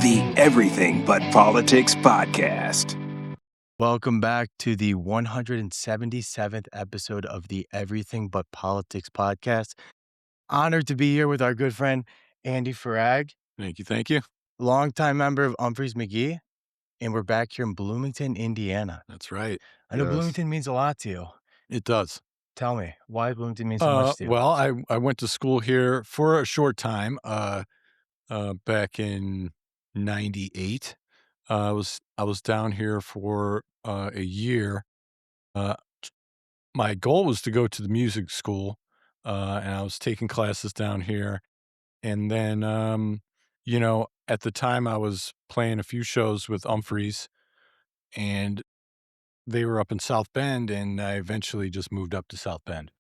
the Everything But Politics podcast. Welcome back to the 177th episode of the Everything But Politics podcast. Honored to be here with our good friend, Andy Farag. Thank you. Longtime member of Umphrey's McGee. And we're back here in Bloomington, Indiana. That's right. I know Bloomington means a lot to you. It does. Tell me, why Bloomington means so much to you? Well, I went to school here for a short time back in 98. I was down here for a year. My goal was to go to the music school, and I was taking classes down here. And then, at the time I was playing a few shows with Umphrey's, and they were up in South Bend, and I eventually just moved up to South Bend.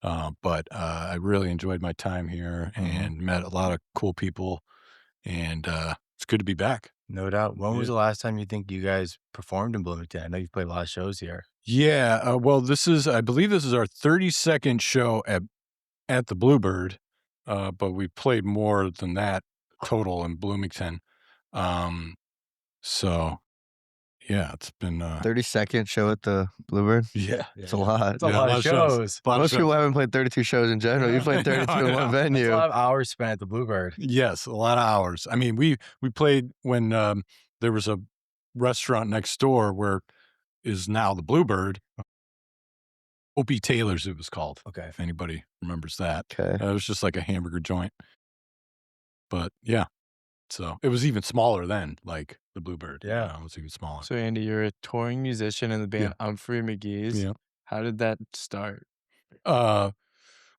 But I really enjoyed my time here and met a lot of cool people, and it's good to be back. No doubt. When was the last time you think you guys performed in Bloomington? I know you've played a lot of shows here. Yeah. Well, I believe this is our 32nd show at the Bluebird, but we played more than that total in Bloomington. So yeah, it's been 32nd show at the Bluebird. Yeah, it's a lot. It's a lot of shows. Most people haven't played 32 shows in general. You played 32 in one venue. It's a lot of hours spent at the Bluebird. Yes, a lot of hours. I mean, we played when there was a restaurant next door where is now the Bluebird. Opie Taylor's, it was called. Okay, if anybody remembers that. Okay, it was just like a hamburger joint. But yeah, so it was even smaller then, like the Bluebird. Yeah, it was even smaller. So Andy, you're a touring musician in the band Umphrey McGee's. Yeah. How did that start?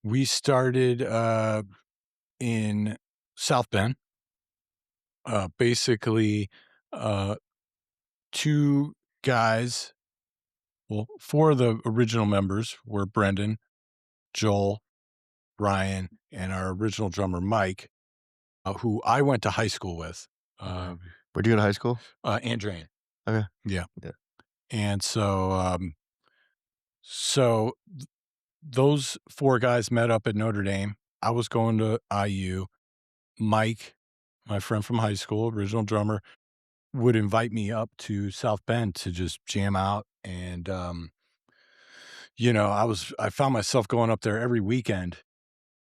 We started in South Bend. Basically, two guys. Well, four of the original members were Brendan, Joel, Ryan, and our original drummer Mike, who I went to high school with. Where'd you go to high school? Andrean. Okay. Yeah. And so, those four guys met up at Notre Dame. I was going to IU. Mike, my friend from high school, original drummer, would invite me up to South Bend to just jam out. And, I found myself going up there every weekend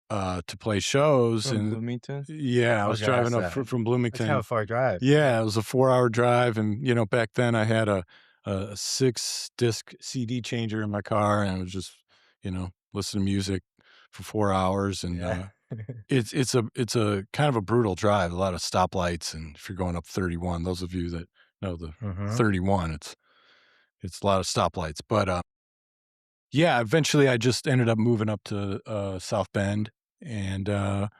to play shows. From Bloomington? Yeah, I was driving up from Bloomington. That's kind of a far drive. Yeah, it was a 4-hour drive. And, back then I had a 6-disc CD changer in my car, and I was just, listen to music for 4 hours. And it's a kind of a brutal drive, a lot of stoplights. And if you're going up 31, those of you that know the 31, it's a lot of stoplights. But eventually I just ended up moving up to South Bend, and I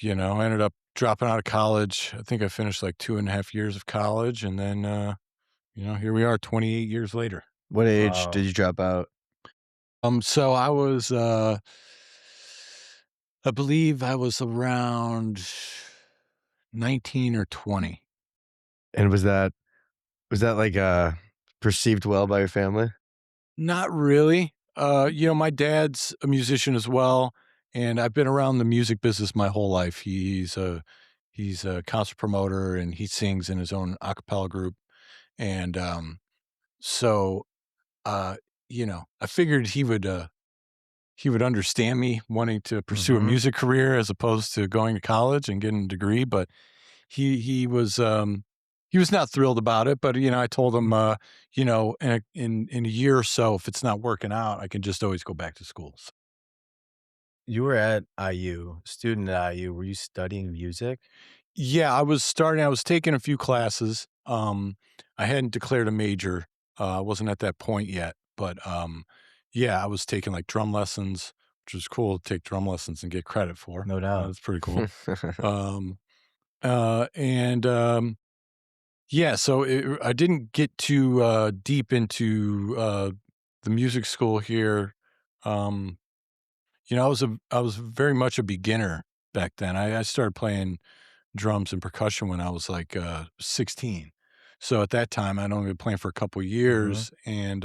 ended up dropping out of college. I think I finished like 2.5 years of college, and then here we are 28 years later. What age did you drop out? So I was I believe I was around 19 or 20. And was that like perceived well by your family? Not really. My dad's a musician as well, and I've been around the music business my whole life. He's a concert promoter, and he sings in his own a cappella group. And I figured he would understand me wanting to pursue a music career as opposed to going to college and getting a degree. But he was not thrilled about it. But I told him, in a year or so, if it's not working out, I can just always go back to school. You were at IU, student at IU. Were you studying music? Yeah, I was taking a few classes. I hadn't declared a major. I wasn't at that point yet, but I was taking like drum lessons, which was cool to take drum lessons and get credit for. No doubt. That's pretty cool. So I didn't get too deep into the music school here. I was very much a beginner back then. I started playing drums and percussion when I was like 16. So at that time, I'd only been playing for a couple of years, and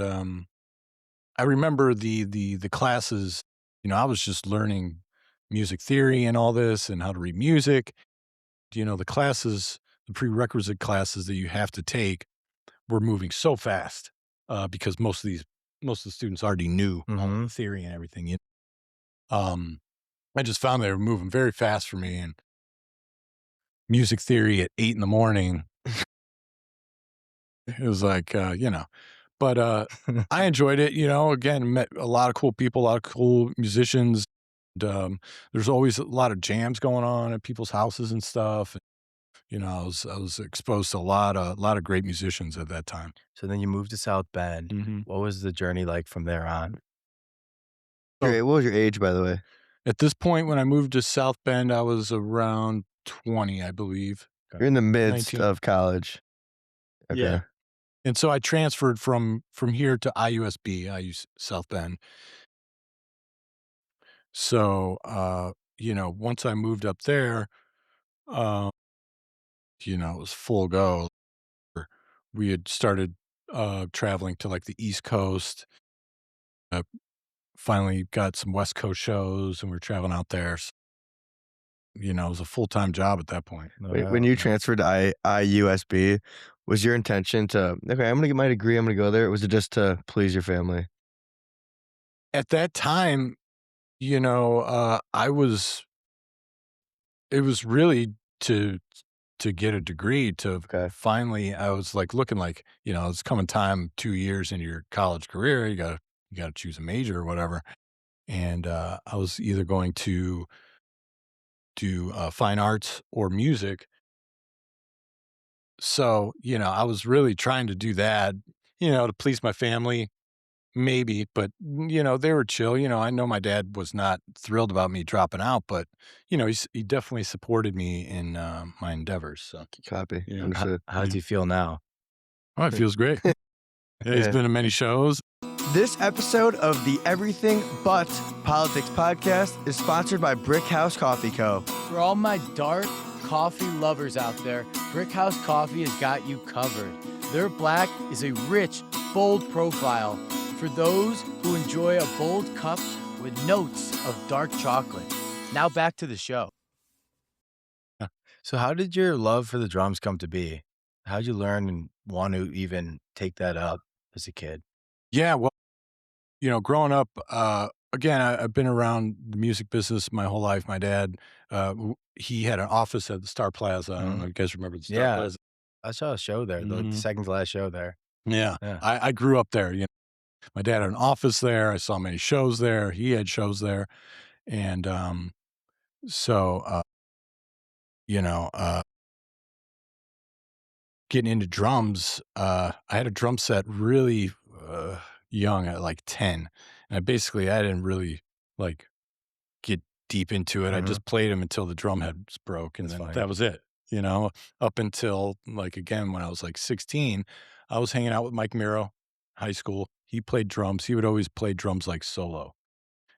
I remember the classes. I was just learning music theory and all this, and how to read music. The classes the prerequisite classes that you have to take were moving so fast because most of the students already knew all the theory and everything. I just found they were moving very fast for me, and music theory at 8 in the morning. It was like, but I enjoyed it. Again, met a lot of cool people, a lot of cool musicians. And, there's always a lot of jams going on at people's houses and stuff. I was exposed to a lot of great musicians at that time. So then you moved to South Bend. What was the journey like from there on? What was your age, by the way? At this point, when I moved to South Bend, I was around 20, I believe. You're in the midst 19. of college. Okay. Yeah. And so I transferred from here to IUSB, South Bend. So, once I moved up there, it was full go. We had started traveling to like the East Coast. Finally got some West Coast shows, and we were traveling out there. So, it was a full-time job at that point. When you transferred to IUSB, was your intention to, okay, I'm going to get my degree, I'm going to go there? Or was it just to please your family? At that time, it was really to get a degree to finally, I was like looking like, it's coming time 2 years into your college career. You got to choose a major or whatever. And I was either going to do fine arts or music. So, I was really trying to do that, to please my family, maybe, but, they were chill. I know my dad was not thrilled about me dropping out, but, he definitely supported me in my endeavors. So, Copy. How does he feel now? Oh, it feels great. Yeah, he's been to many shows. This episode of the Everything But Politics podcast is sponsored by Brick House Coffee Co. For all my dark coffee lovers out there, Brick House Coffee has got you covered. Their black is a rich, bold profile for those who enjoy a bold cup with notes of dark chocolate. Now back to the show. So how did your love for the drums come to be? How did you learn and want to even take that up as a kid? Yeah, well, growing up, again, I've been around the music business my whole life. My dad, he had an office at the Star Plaza. I don't know if you guys remember the Star Plaza. I saw a show there, the second to last show there. Yeah. I grew up there. My dad had an office there. I saw many shows there. He had shows there. And so, getting into drums, I had a drum set really young at like 10. And I didn't really like get deep into it. I just played them until the drum heads broke. And then that was it. Up until like, again, when I was like 16, I was hanging out with Mike Miro, high school. He played drums. He would always play drums like solo.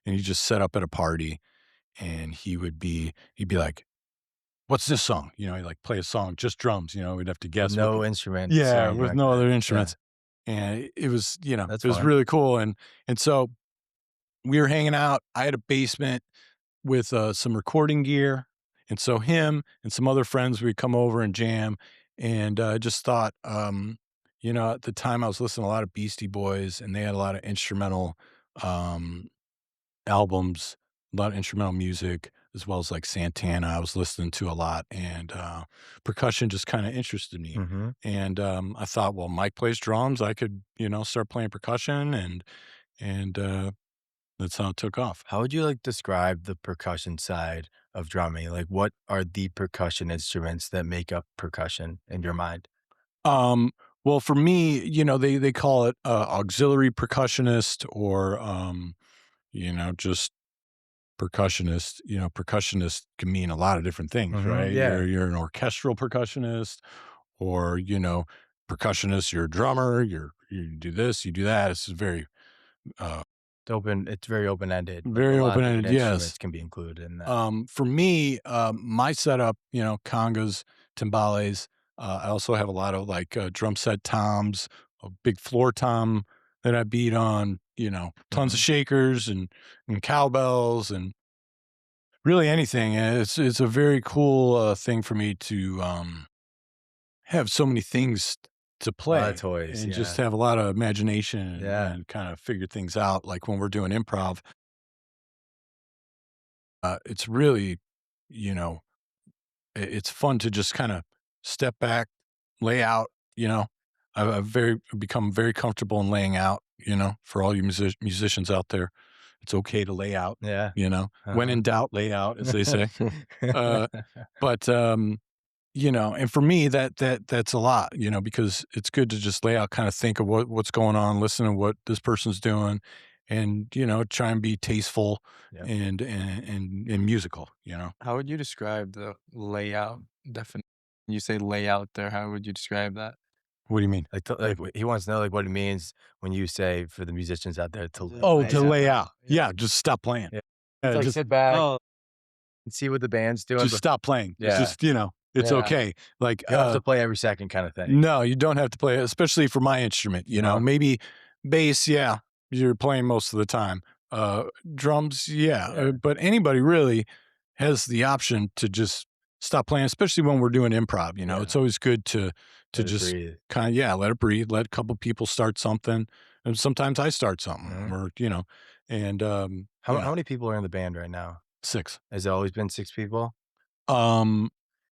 And he just set up at a party, and he'd be like, "What's this song?" He'd like play a song, just drums, we'd have to guess. No instruments. Yeah, with no other instruments. Yeah. And it was, it was really cool. And so we were hanging out. I had a basement with some recording gear. And so him and some other friends, we'd come over and jam. And I just thought, at the time I was listening to a lot of Beastie Boys, and they had a lot of instrumental albums, a lot of instrumental music, as well as like Santana I was listening to a lot. And percussion just kind of interested me. And I thought, well, Mike plays drums. I could, start playing percussion. And that's how it took off. How would you describe the percussion side of drumming? Like, what are the percussion instruments that make up percussion in your mind? Well, for me, they call it auxiliary percussionist or, just percussionist. Percussionist can mean a lot of different things, right? Yeah. You're an orchestral percussionist, or, percussionist, you're a drummer, you do this, you do that. It's very It's very open-ended. Very open-ended, yes. Instruments can be included in that. For me, my setup, congas, timbales. I also have a lot of drum set toms, a big floor tom that I beat on, tons of shakers and cowbells and really anything. And it's a very cool thing for me to have so many things to play toys, and yeah. just have a lot of imagination Yeah. and kind of figure things out. Like when we're doing improv, it's really, you know, it's fun to just kind of step back, lay out, you know. I've become very comfortable in laying out, you know, for all you musicians out there. It's okay to lay out, Yeah. you know. When in doubt, lay out, as they say. Uh, but you know, and for me that's a lot, you know, because it's good to just lay out, kind of think of what's going on, listen to what this person's doing, and you know, try and be tasteful Yep. and musical, you know. How would you describe the layout definition? You say layout there. How would you describe that? What do you mean? Like he wants to know like what it means when you say for the musicians out there to Oh, to lay out. Yeah, just stop playing. Yeah. It's like Just sit back and see what the band's doing. just stop playing. It's Yeah. just, you know, it's Yeah. okay. Like You don't have to play every second kind of thing. no, you don't have to play, especially for my instrument, you know. Uh-huh. Maybe bass, yeah, you're playing most of the time. Drums, yeah. But anybody really has the option to just stop playing, especially when we're doing improv, you know. Yeah. It's always good to Let it just breathe. kind of, yeah, let it breathe, let a couple people start something. And sometimes I start something Mhm. or, you know, and How many people are in the band right now? 6. Has it always been 6 people?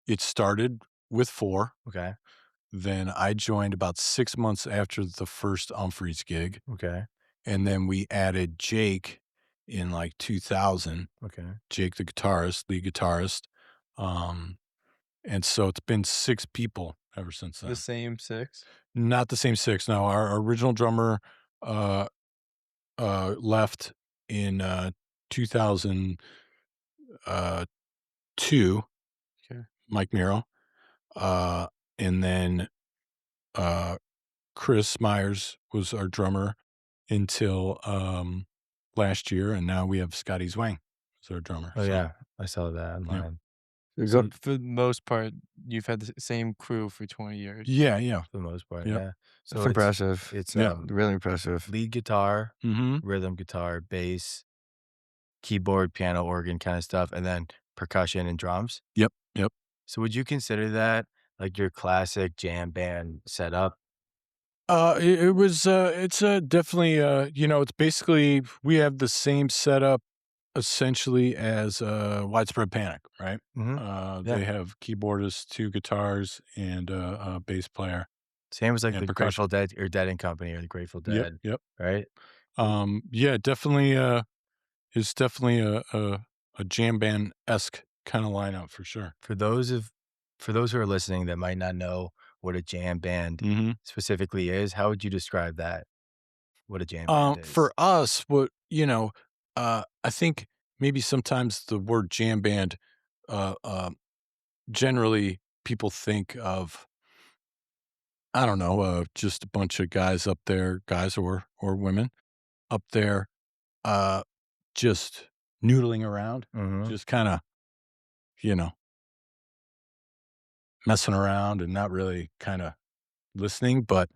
It started with 4. Okay. Then I joined about 6 months after the first Umphrey's gig. Okay. And then we added Jake in like 2000. Okay. Jake, the guitarist, lead guitarist. And so it's been 6 people ever since then. The same 6? Not the same 6. No, our original drummer left in 2002, Okay. Mike Miro. And then Chris Myers was our drummer until last year, and now we have Scotty Zwang as our drummer. Oh so. yeah, I saw that online. So for the most part, you've had the same crew for 20 years. Yeah. For the most part, Yep. yeah. So That's impressive. It's Yeah. Really impressive. lead guitar, Mm-hmm. rhythm guitar, bass, keyboard, piano, organ kind of stuff, and then percussion and drums. Yep. So would you consider that like your classic jam band setup? It's definitely, you know, it's basically, we have the same setup essentially as Widespread Panic, right? Mhm. They have keyboardists, 2 guitars, and a bass player. Same as like And the percussion. Grateful Dead or Dead and Company or the Grateful Dead, Yep. right? Yeah, definitely, it's definitely a jam band-esque kind of lineup for sure. For those who are listening that might not know what a jam band Mm-hmm. specifically is, how would you describe that? What a jam band is? For us, what, you know, I think maybe sometimes the word jam band, generally people think of, I don't know, just a bunch of guys up there, guys or women up there, just noodling around, Mhm. just kind of, you know, messing around and not really kind of listening. But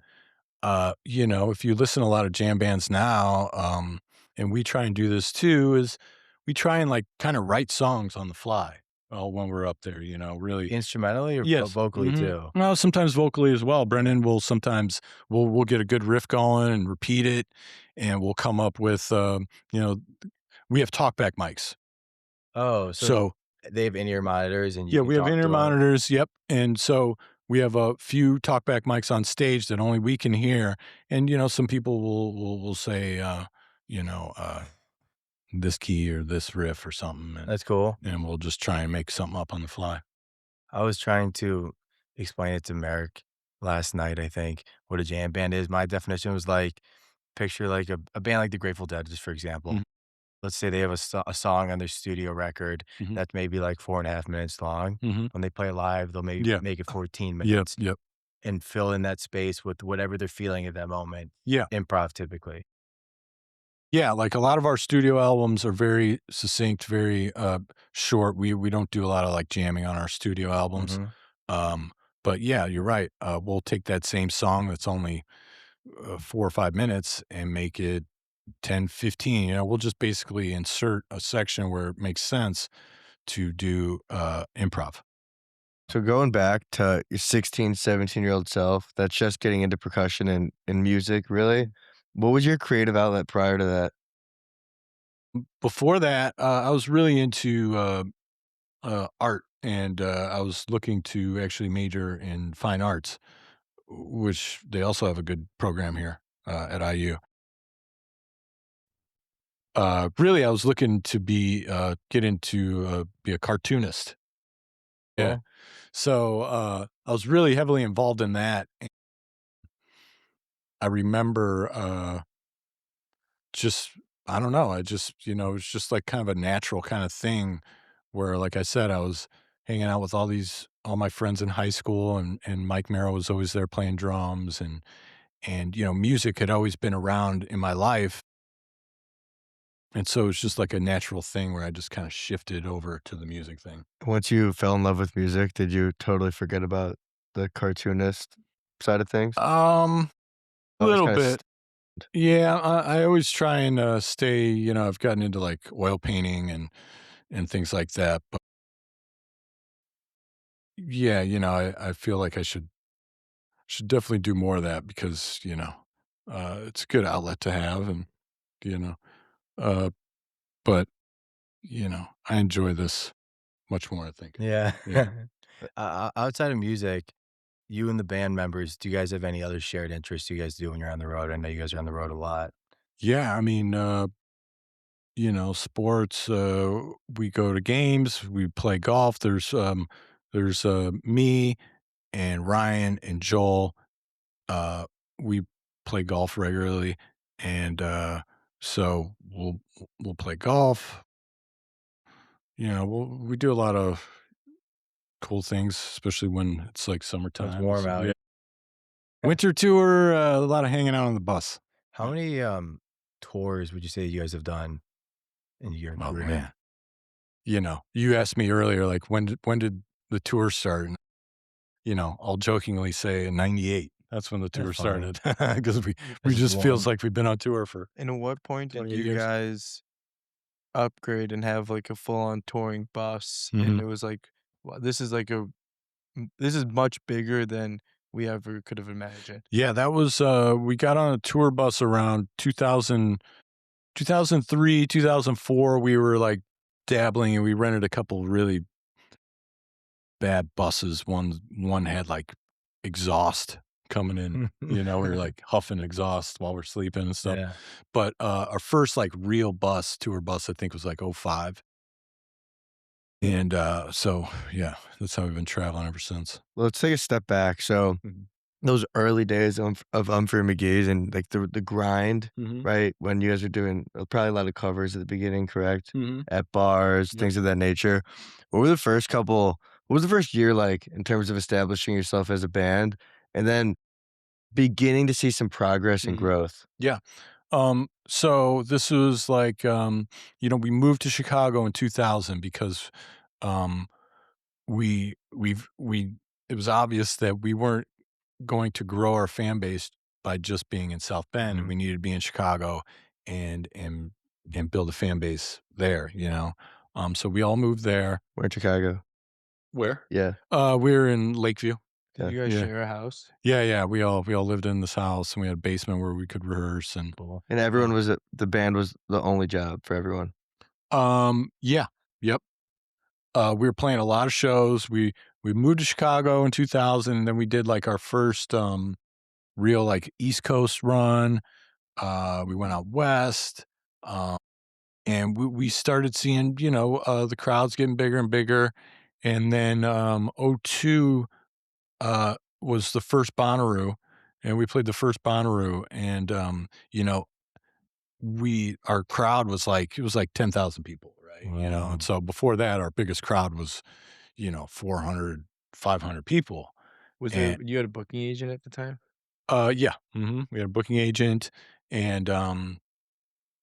you know, if you listen to a lot of jam bands now, and we try and do this too, is we try and like kind of write songs on the fly. When we're up there, you know, really. Instrumentally or Yes. vocally Mhm. too? Well, sometimes vocally as well. Brendan will sometimes we'll get a good riff going and repeat it, and we'll come up with you know, we have talkback mics. Oh, So they have in-ear monitors and you yeah, can we have talk to in-ear 'em? monitors. Yep, and so we have a few talkback mics on stage that only we can hear. And you know, some people will say, you know, this key or this riff or something, and That's cool. we'll just try and make something up on the fly. I was trying to explain it to Merrick last night, I think, what a jam band is. My definition was like, picture like a band like the Grateful Dead, just for example. Mhm. Let's say they have a song on their studio record Mhm. that's maybe like 4.5 minutes long. Mhm. When they play live, they'll maybe Yeah. make it 14 Yep, minutes yep, and fill in that space with whatever they're feeling at that moment. yeah. Improv typically. Yeah, like a lot of our studio albums are very succinct, very short. We don't do a lot of like jamming on our studio albums. Mhm. But yeah, you're right. We'll take that same song that's only 4 or 5 minutes and make it 10, 15. You know, we'll just basically insert a section where it makes sense to do improv. So going back to your 16, 17-year-old self that's just getting into percussion and music, really, what was your creative outlet prior to that? Before that, I was really into art, and I was looking to actually major in fine arts, which they also have a good program here at IU. Really, I was looking to get into be a cartoonist. Yeah, Cool. so I was really heavily involved in that. And I remember just I don't know, I just it was just like kind of a natural kind of thing where, like I said, I was hanging out with all my friends in high school, and Mike Merrill was always there playing drums, and music had always been around in my life, and so it's just like a natural thing where I just kind of shifted over to the music thing. Once you fell in love with music, did you totally forget about the cartoonist side of things? Um, a Always little kinda bit. Yeah, I always try and stay. I've gotten into like oil painting and things like that. But yeah, I feel like I should definitely do more of that because it's a good outlet to have, and you know, uh, but I enjoy this much more. I think. Yeah. Yeah, Outside of music, you and the band members, do you guys have any other shared interests you guys do when you're on the road? I know you guys are on the road a lot. yeah. I mean, sports. We go to games. We play golf. There's me and Ryan and Joel. Uh, we play golf regularly, and so we'll play golf. We do a lot of cool things, especially when it's like When it's summertime. warm out. Yeah. Winter tour, a lot of hanging out on the bus. How Yeah. many, tours would you say you guys have done in your Oh career? man, you asked me earlier, like when did the tour start? And, I'll jokingly say in '98. That's when the That's tour funny. started because we It's just just feels one. like we've been on tour for And at what point did 28 you years. guys upgrade and have like a full-on touring bus? And Mhm. it was like, wow, this is much bigger than we ever could have imagined. Yeah, that was we got on a tour bus around 2003, 2004. We were like dabbling, and we rented a couple really bad buses. One had like exhaust coming in, we were like huffing exhaust while we're sleeping and stuff. Yeah. But our first like real tour bus, I think was like '05. And so yeah, that's how we've been traveling ever since. Let's take a step back. So Mhm. those early days of Umphrey and McGee's and like the grind, Mhm. right? When you guys were doing probably a lot of covers at the beginning, correct? Mhm. At bars, Yep. things of that nature. What was the first year like in terms of establishing yourself as a band and then beginning to see some progress and Mhm. growth? Yeah. So this was like, we moved to Chicago in 2000 because, um, we it was obvious that we weren't going to grow our fan base by just being in South Bend, and Mhm. we needed to be in Chicago and build a fan base there, So we all moved there. We're in Chicago. Where? Yeah. We're in Lakeview. Did Yeah. you guys Yeah. share a house? Yeah. We all lived in this house, and we had a basement where we could rehearse and Cool. And the band was the only job for everyone. yeah. Yep. We were playing a lot of shows. We moved to Chicago in 2000, and then we did like our first real like East Coast run. We went out west, um, and we started seeing the crowds getting bigger and bigger. And then '02 was the first Bonnaroo, and we played the first Bonnaroo, and our crowd was like it was like 10,000 people, right? Wow. And so before that, our biggest crowd was 400, 500 people. And You had a booking agent at the time? yeah, we had a booking agent, and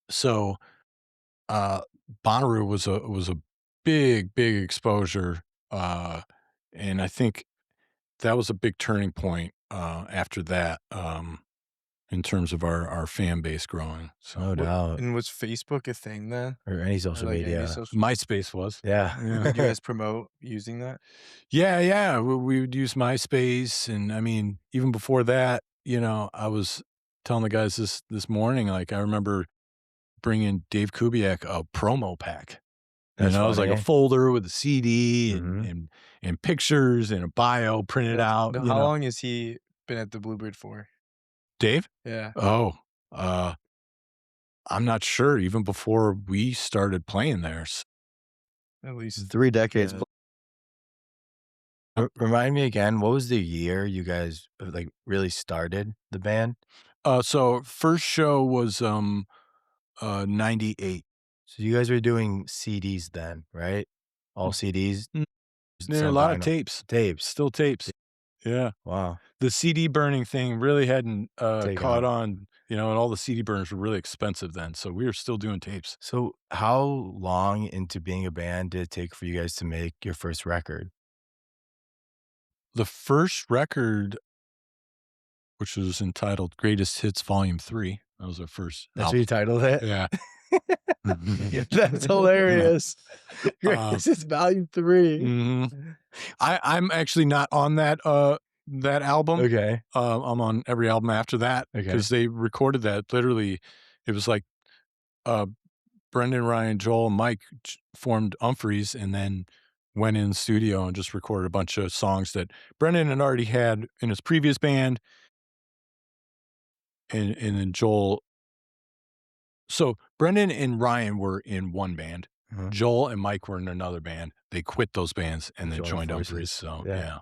so uh, Bonnaroo was a big exposure, and I think that was a big turning point after that. in terms of our fan base growing. So No doubt. And was Facebook a thing then? Or any social like, any media. social- MySpace was. Yeah. Yeah. Did you guys promote using that? Yeah. We would use MySpace, and I mean, even before that, I was telling the guys this morning, like I remember bringing Dave Kubiak a promo pack. That's It was like a funny. folder with a CD Mhm. and pictures and a bio printed out. How long has he been at the Bluebird for? Dave? Yeah. Oh, I'm not sure. Even before we started playing there. At least 3 decades. Remind me again, what was the year you guys, like, really started the band? So first show was 98. So you guys were doing CDs then, right? All CDs? There are a lot of tapes. Tapes. Still tapes. Yeah. Wow. The CD burning thing really hadn't Taken caught off. on, and all the CD burners were really expensive then. So we were still doing tapes. So how long into being a band did it take for you guys to make your first record? The first record, which was entitled Greatest Hits Volume 3, that was our first That's album. what you titled it? Yeah. That's hilarious. This is volume 3. Mhm. I'm actually not on that album. Okay. I'm on every album after that Okay. because they recorded that literally. It was like Brendan, Ryan, Joel, and Mike formed Umphrey's and then went in the studio and just recorded a bunch of songs that Brendan had already had in his previous band, and then Joel. So Brendan and Ryan were in one band. Uh-huh. Joel and Mike were in another band. They quit those bands and then Joined joined forces. Umphrey's. So Yeah. yeah.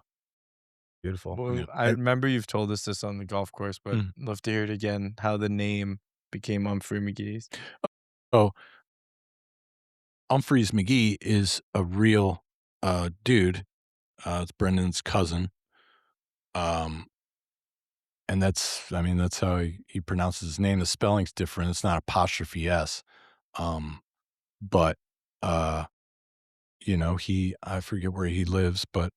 Beautiful. Well, Yeah. I remember you've told us this on the golf course, but love to hear it again. How the name became Umphrey McGee's. Oh, Humphreys McGee is a real dude. It's Brendan's cousin. And that's how he pronounces his name. The spelling's different. It's not apostrophe S. But I forget where he lives, but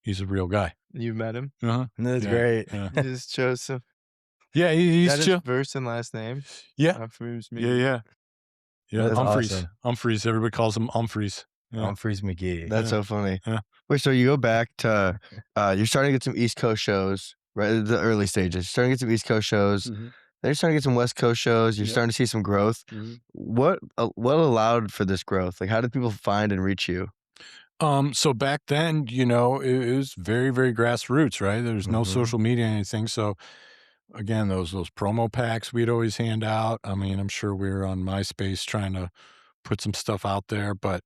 he's a real guy. You met him? Uh-huh. That's Yeah, great. yeah. You just chose some. Yeah, he's That is chill. first and last name. Yeah. Humphreys Yeah, McGee. yeah. Yeah, That's Humphreys. awesome. Humphreys. Everybody calls him Humphreys. Yeah. Humphreys McGee. That's so funny. Yeah. Wait, so you go back to you're starting to get some East Coast shows, right? The early stages. You're starting to get some East Coast shows. Mhm. Then you're starting to get some West Coast shows. You're Yep. starting to see some growth. Mhm. What allowed for this growth? Like, how did people find and reach you? So back then, it was very, very grassroots, right? There's no Mhm. social media or anything. So again, those promo packs we'd always hand out. I mean, I'm sure we were on MySpace trying to put some stuff out there, but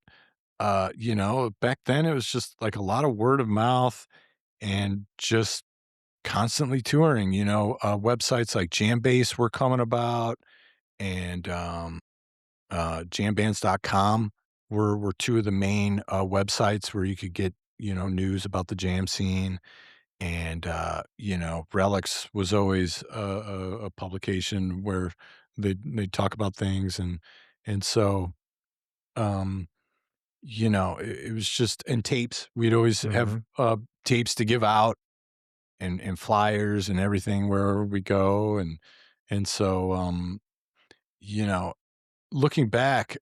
back then it was just like a lot of word of mouth and just constantly touring. Websites like Jambase were coming about, and jambands.com were two of the main websites where you could get news about the jam scene. And Relics was always a publication where they talk about things, and so it was just, and tapes. We'd always have tapes to give out, and flyers and everything wherever we go, and so looking back,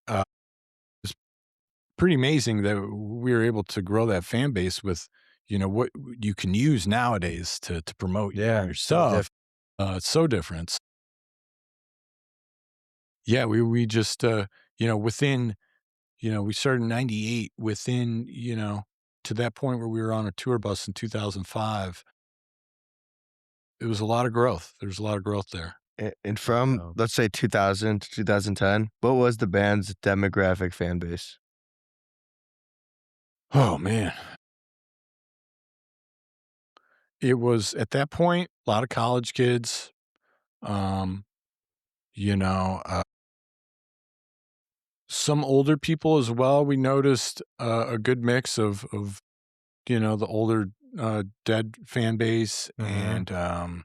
it's pretty amazing that we were able to grow that fan base with what you can use nowadays to promote your stuff. It's so different. Yeah, we just within we started in 98. Within to that point where we were on a tour bus in 2005, it was a lot of growth. There's a lot of growth there. And from, let's say, 2000 to 2010, what was the band's demographic fan base? Oh man, it was at that point a lot of college kids. You know, some older people as well. We noticed a good mix of the older Dead fan base, and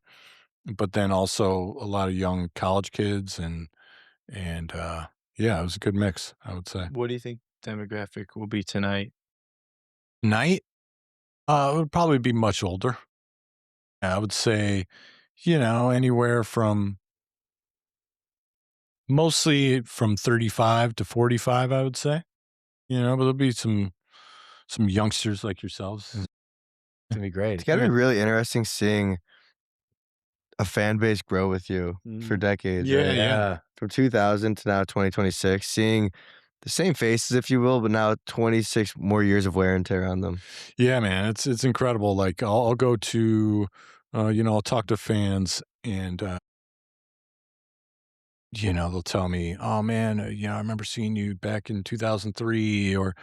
but then also a lot of young college kids, and yeah, it was a good mix, I would say. What do you think demographic will be tonight? Night, it would probably be much older. I would say, anywhere from mostly from 35 to 45, I would say. But there'll be some youngsters like yourselves. It's gonna be great. It's gotta be really interesting seeing a fan base grow with you for decades, Yeah, right? yeah. From 2000 to now 2026, seeing the same faces, if you will, but now 26 more years of wear and tear on them. Yeah, man, it's incredible. Like I'll go to, I'll talk to fans and, they'll tell me, "Oh man, I remember seeing you back in 2003 or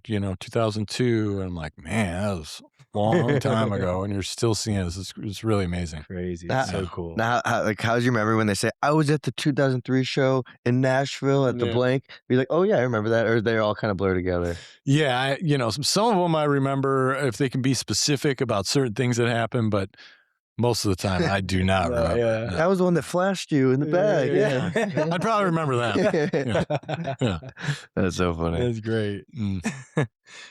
2002." And I'm like, "Man, that was a long time ago, and you're still seeing us. It's really amazing." Crazy. Now- It's so cool. Now, how's your memory when they say, I was at the 2003 show in Nashville at the Yeah. blank? Be like, oh yeah, I remember that. Or they all kind of blur together. Yeah, some of them I remember if they can be specific about certain things that happen, but most of the time I do not remember. yeah. No. That was the one that flashed you in the bag. Yeah. I'd probably remember that. Yeah. That's so funny. That's great. Mm.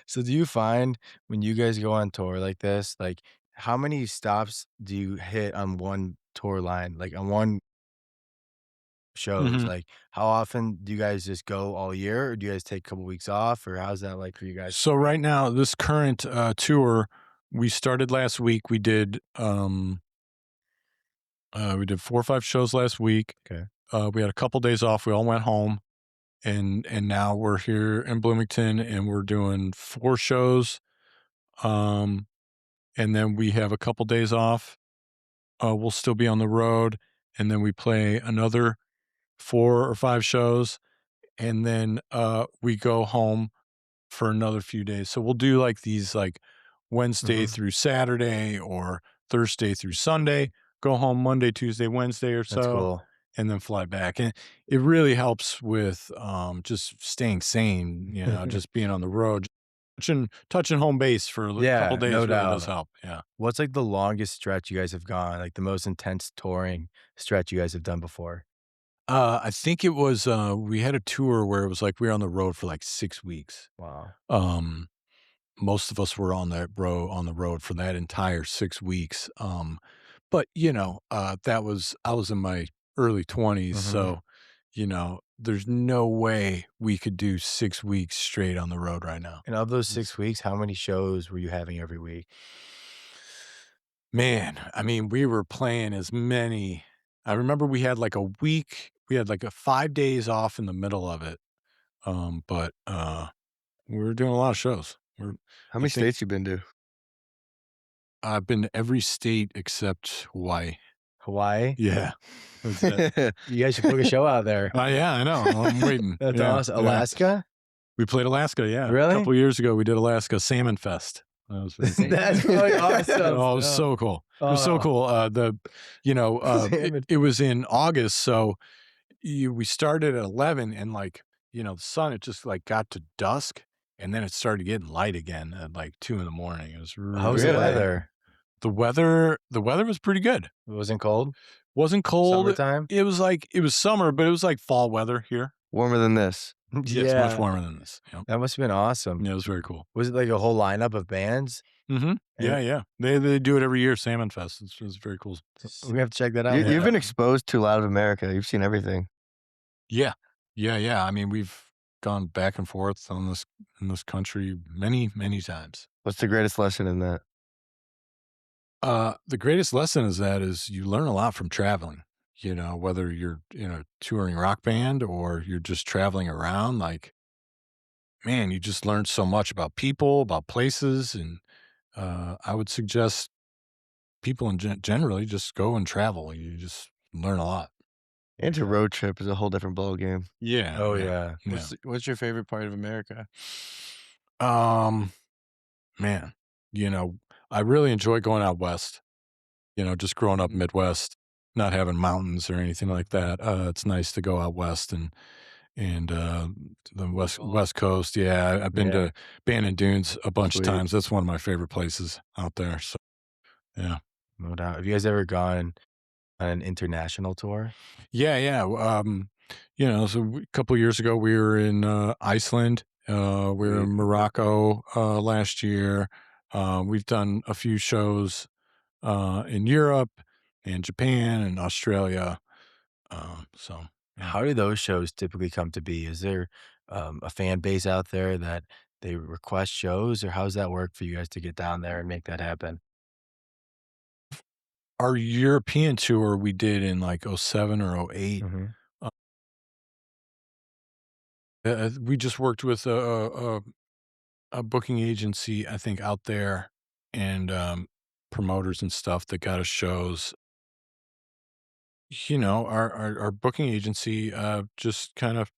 So do you find when you guys go on tour like this, like how many stops do you hit on one tour line, like on one shows? Mhm. Like how often do you guys just go all year, or do you guys take a couple weeks off, or how's that like for you guys? So right now, this current tour, we started last week. We did 4 or 5 shows last week. Okay. We had a couple days off. We all went home, and now we're here in Bloomington, and we're doing 4 shows. And then we have a couple days off. We'll still be on the road, and then we play another 4 or 5 shows, and then we go home for another few days. So we'll do like these like Wednesday through Saturday or Thursday through Sunday, go home Monday, Tuesday, Wednesday or so, That's cool. and then fly back. And it really helps with just staying sane, just being on the road. Touching home base for a Yeah, couple days no really doubt. does help. Yeah. What's like the longest stretch you guys have gone, like the most intense touring stretch you guys have done before? I think it was we had a tour where it was like we were on the road for like 6 weeks. Wow. Most of us were on the road for that entire 6 weeks. But I was in my early 20s, so there's no way we could do 6 weeks straight on the road right now. And of those 6 weeks, how many shows were you having every week? Man, I mean, we were playing as many. I remember we had like a week. We had like a 5 days off in the middle of it. But we were doing a lot of shows. How many states you been to? I've been to every state except Hawaii. Hawaii? Yeah. That's it. You guys should book a show out there. Yeah, I know. I'm waiting. That's Yeah, awesome. yeah. Alaska? We played Alaska, yeah. Really? A couple years ago, we did Alaska Salmon Fest. That was very cool. That's really awesome. Oh, it was so cool. It was so cool. It was in August, so we started at 11, and like, the sun, it just like got to dusk, and then it started getting light again at like 2 in the morning. It was really How was the weather? The weather was pretty good. It wasn't cold? Wasn't cold. Summertime? It was summer, but it was like fall weather here. Warmer than this. Yeah, it's much warmer than this. Yep. That must have been awesome. Yeah, it was very cool. Was it like a whole lineup of bands? Mm-hmm. Yeah. They do it every year, Salmon Fest. It's very cool. We have to check that out. You've been exposed to a lot of America. You've seen everything. Yeah. I mean, we've gone back and forth in this country many, many times. What's the greatest lesson in that? The greatest lesson is you learn a lot from traveling. Whether you're in a touring rock band or you're just traveling around, like, man, you just learn so much about people, about places, and I would suggest people generally just go and travel. You just learn a lot. And to road trip is a whole different ball game. Yeah. Oh, yeah. What's your favorite part of America? Man, I really enjoy going out west. Just growing up Midwest, not having mountains or anything like that. It's nice to go out west and the West Coast. Yeah, I've been to Bandon Dunes a bunch of times. That's one of my favorite places out there. So, yeah, No doubt. Have you guys ever gone on an international tour? yeah. So a couple of years ago we were in Iceland. We were in Morocco last year. We've done a few shows in Europe, and Japan and Australia. So yeah. How do those shows typically come to be? Is there a fan base out there that they request shows, or how does that work for you guys to get down there and make that happen? Our European tour we did in like '07 or '08. Hmm. We just worked with a booking agency, I think, out there, and promoters and stuff that got us shows. Our booking agency just kind of,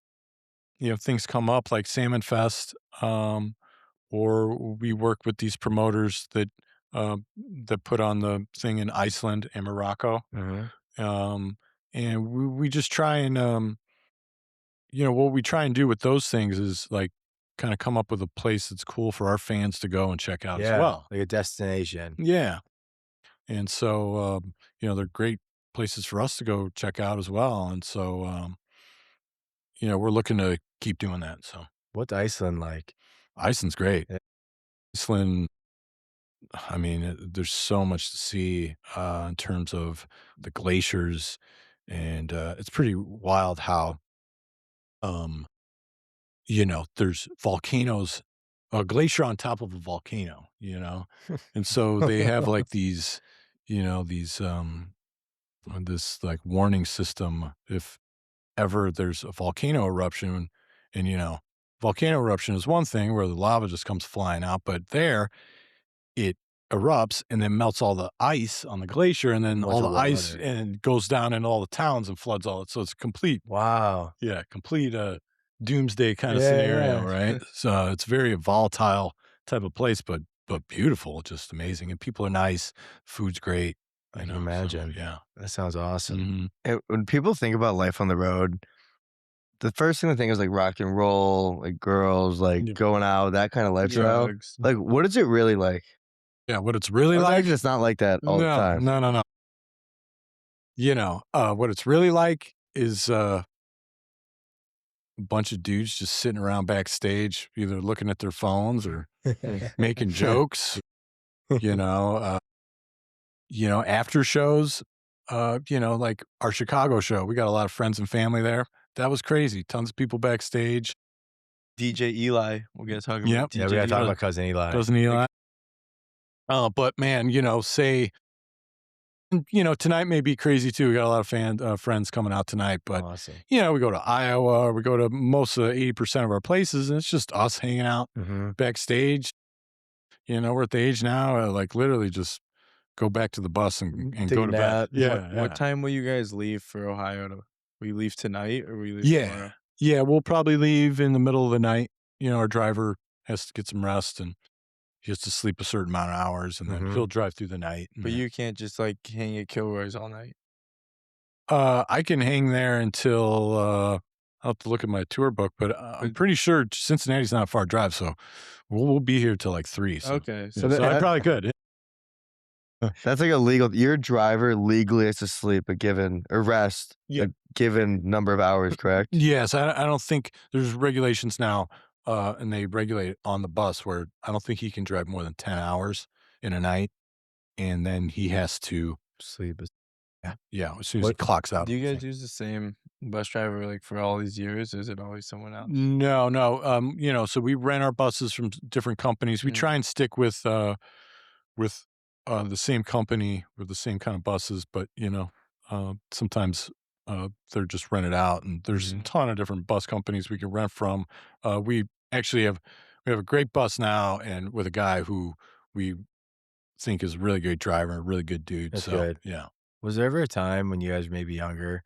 things come up like Salmon Fest, or we work with these promoters that put on the thing in Iceland and Morocco. Hmm. Um, and we just try and what we try and do with those things is like kind of come up with a place that's cool for our fans to go and check out as Yeah, well. like a destination. Yeah. And so, they're great places for us to go check out as well. And so, we're looking to keep doing that. So What's Iceland like? Iceland's great. Yeah. Iceland, I mean, there's so much to see in terms of the glaciers. And it's pretty wild how, um, there's volcanoes, a glacier on top of a volcano, and so they have like these this like warning system if ever there's a volcano eruption. And volcano eruption is one thing where the lava just comes flying out, but there it erupts and then melts all the ice on the glacier, and then Bunch all of the ice water. and goes down in all the towns and floods all it. So it's complete, Wow. yeah, complete doomsday kind of Yeah, scenario, yeah. right? So it's very volatile type of place, but beautiful, just amazing, and people are nice, food's great, I can so, imagine. yeah. That sounds awesome. Mhm. And when people think about life on the road, the first thing they think is like rock and roll, like girls, like Yeah. going out, that kind of lifestyle. Drugs. Like, what is it really like? Yeah, what it's really I like? imagine it's not like that all the No, time. no, no, no. What it's really like is a bunch of dudes just sitting around backstage, either looking at their phones or making jokes, you know, uh, after shows, like our Chicago show, we got a lot of friends and family there. That was crazy. Tons of people backstage. DJ Eli. We're gonna talk Yep. about Yeah, we DJ gotta talk Eli. about Cousin Eli. Cousin Eli. But man, say, tonight may be crazy too. We got a lot of friends coming out tonight, but Awesome. we go to Iowa, we go to most of 80% of our places, and it's just us hanging out Hmm. backstage. We're at the age now, like literally just go back to the bus and Take go a to nap. bed. Yeah. What time will you guys leave for Ohio? Will you leave tonight or will you leave Yeah. tomorrow? Yeah. We'll probably leave in the middle of the night. Our driver has to get some rest and he has to sleep a certain amount of hours, and then Mhm. he'll drive through the night. But you can't just like hang at Kilroy's all night. I can hang there until I'll have to look at my tour book, but I'm pretty sure Cincinnati's not a far drive, so we'll be here till like 3. So, Okay, so, so that- I probably could. That's like illegal. Your driver legally has to sleep a given or rest a given number of hours, correct? Yes, I don't think there's regulations now, and they regulate it on the bus where I don't think he can drive more than 10 hours in a night, and then he has to Sleep is as soon as he clocks out. do you guys use the same bus driver like for all these years? Or is it always someone else? No. So we rent our buses from different companies. We Mm. try and stick with the same company with the same kind of buses, but sometimes they're just rented out, and there's a ton of different bus companies we can rent from. We actually have a great bus now, and with a guy who we think is a really great driver, a really good dude. That's so good. yeah. Was there ever a time when you guys were maybe younger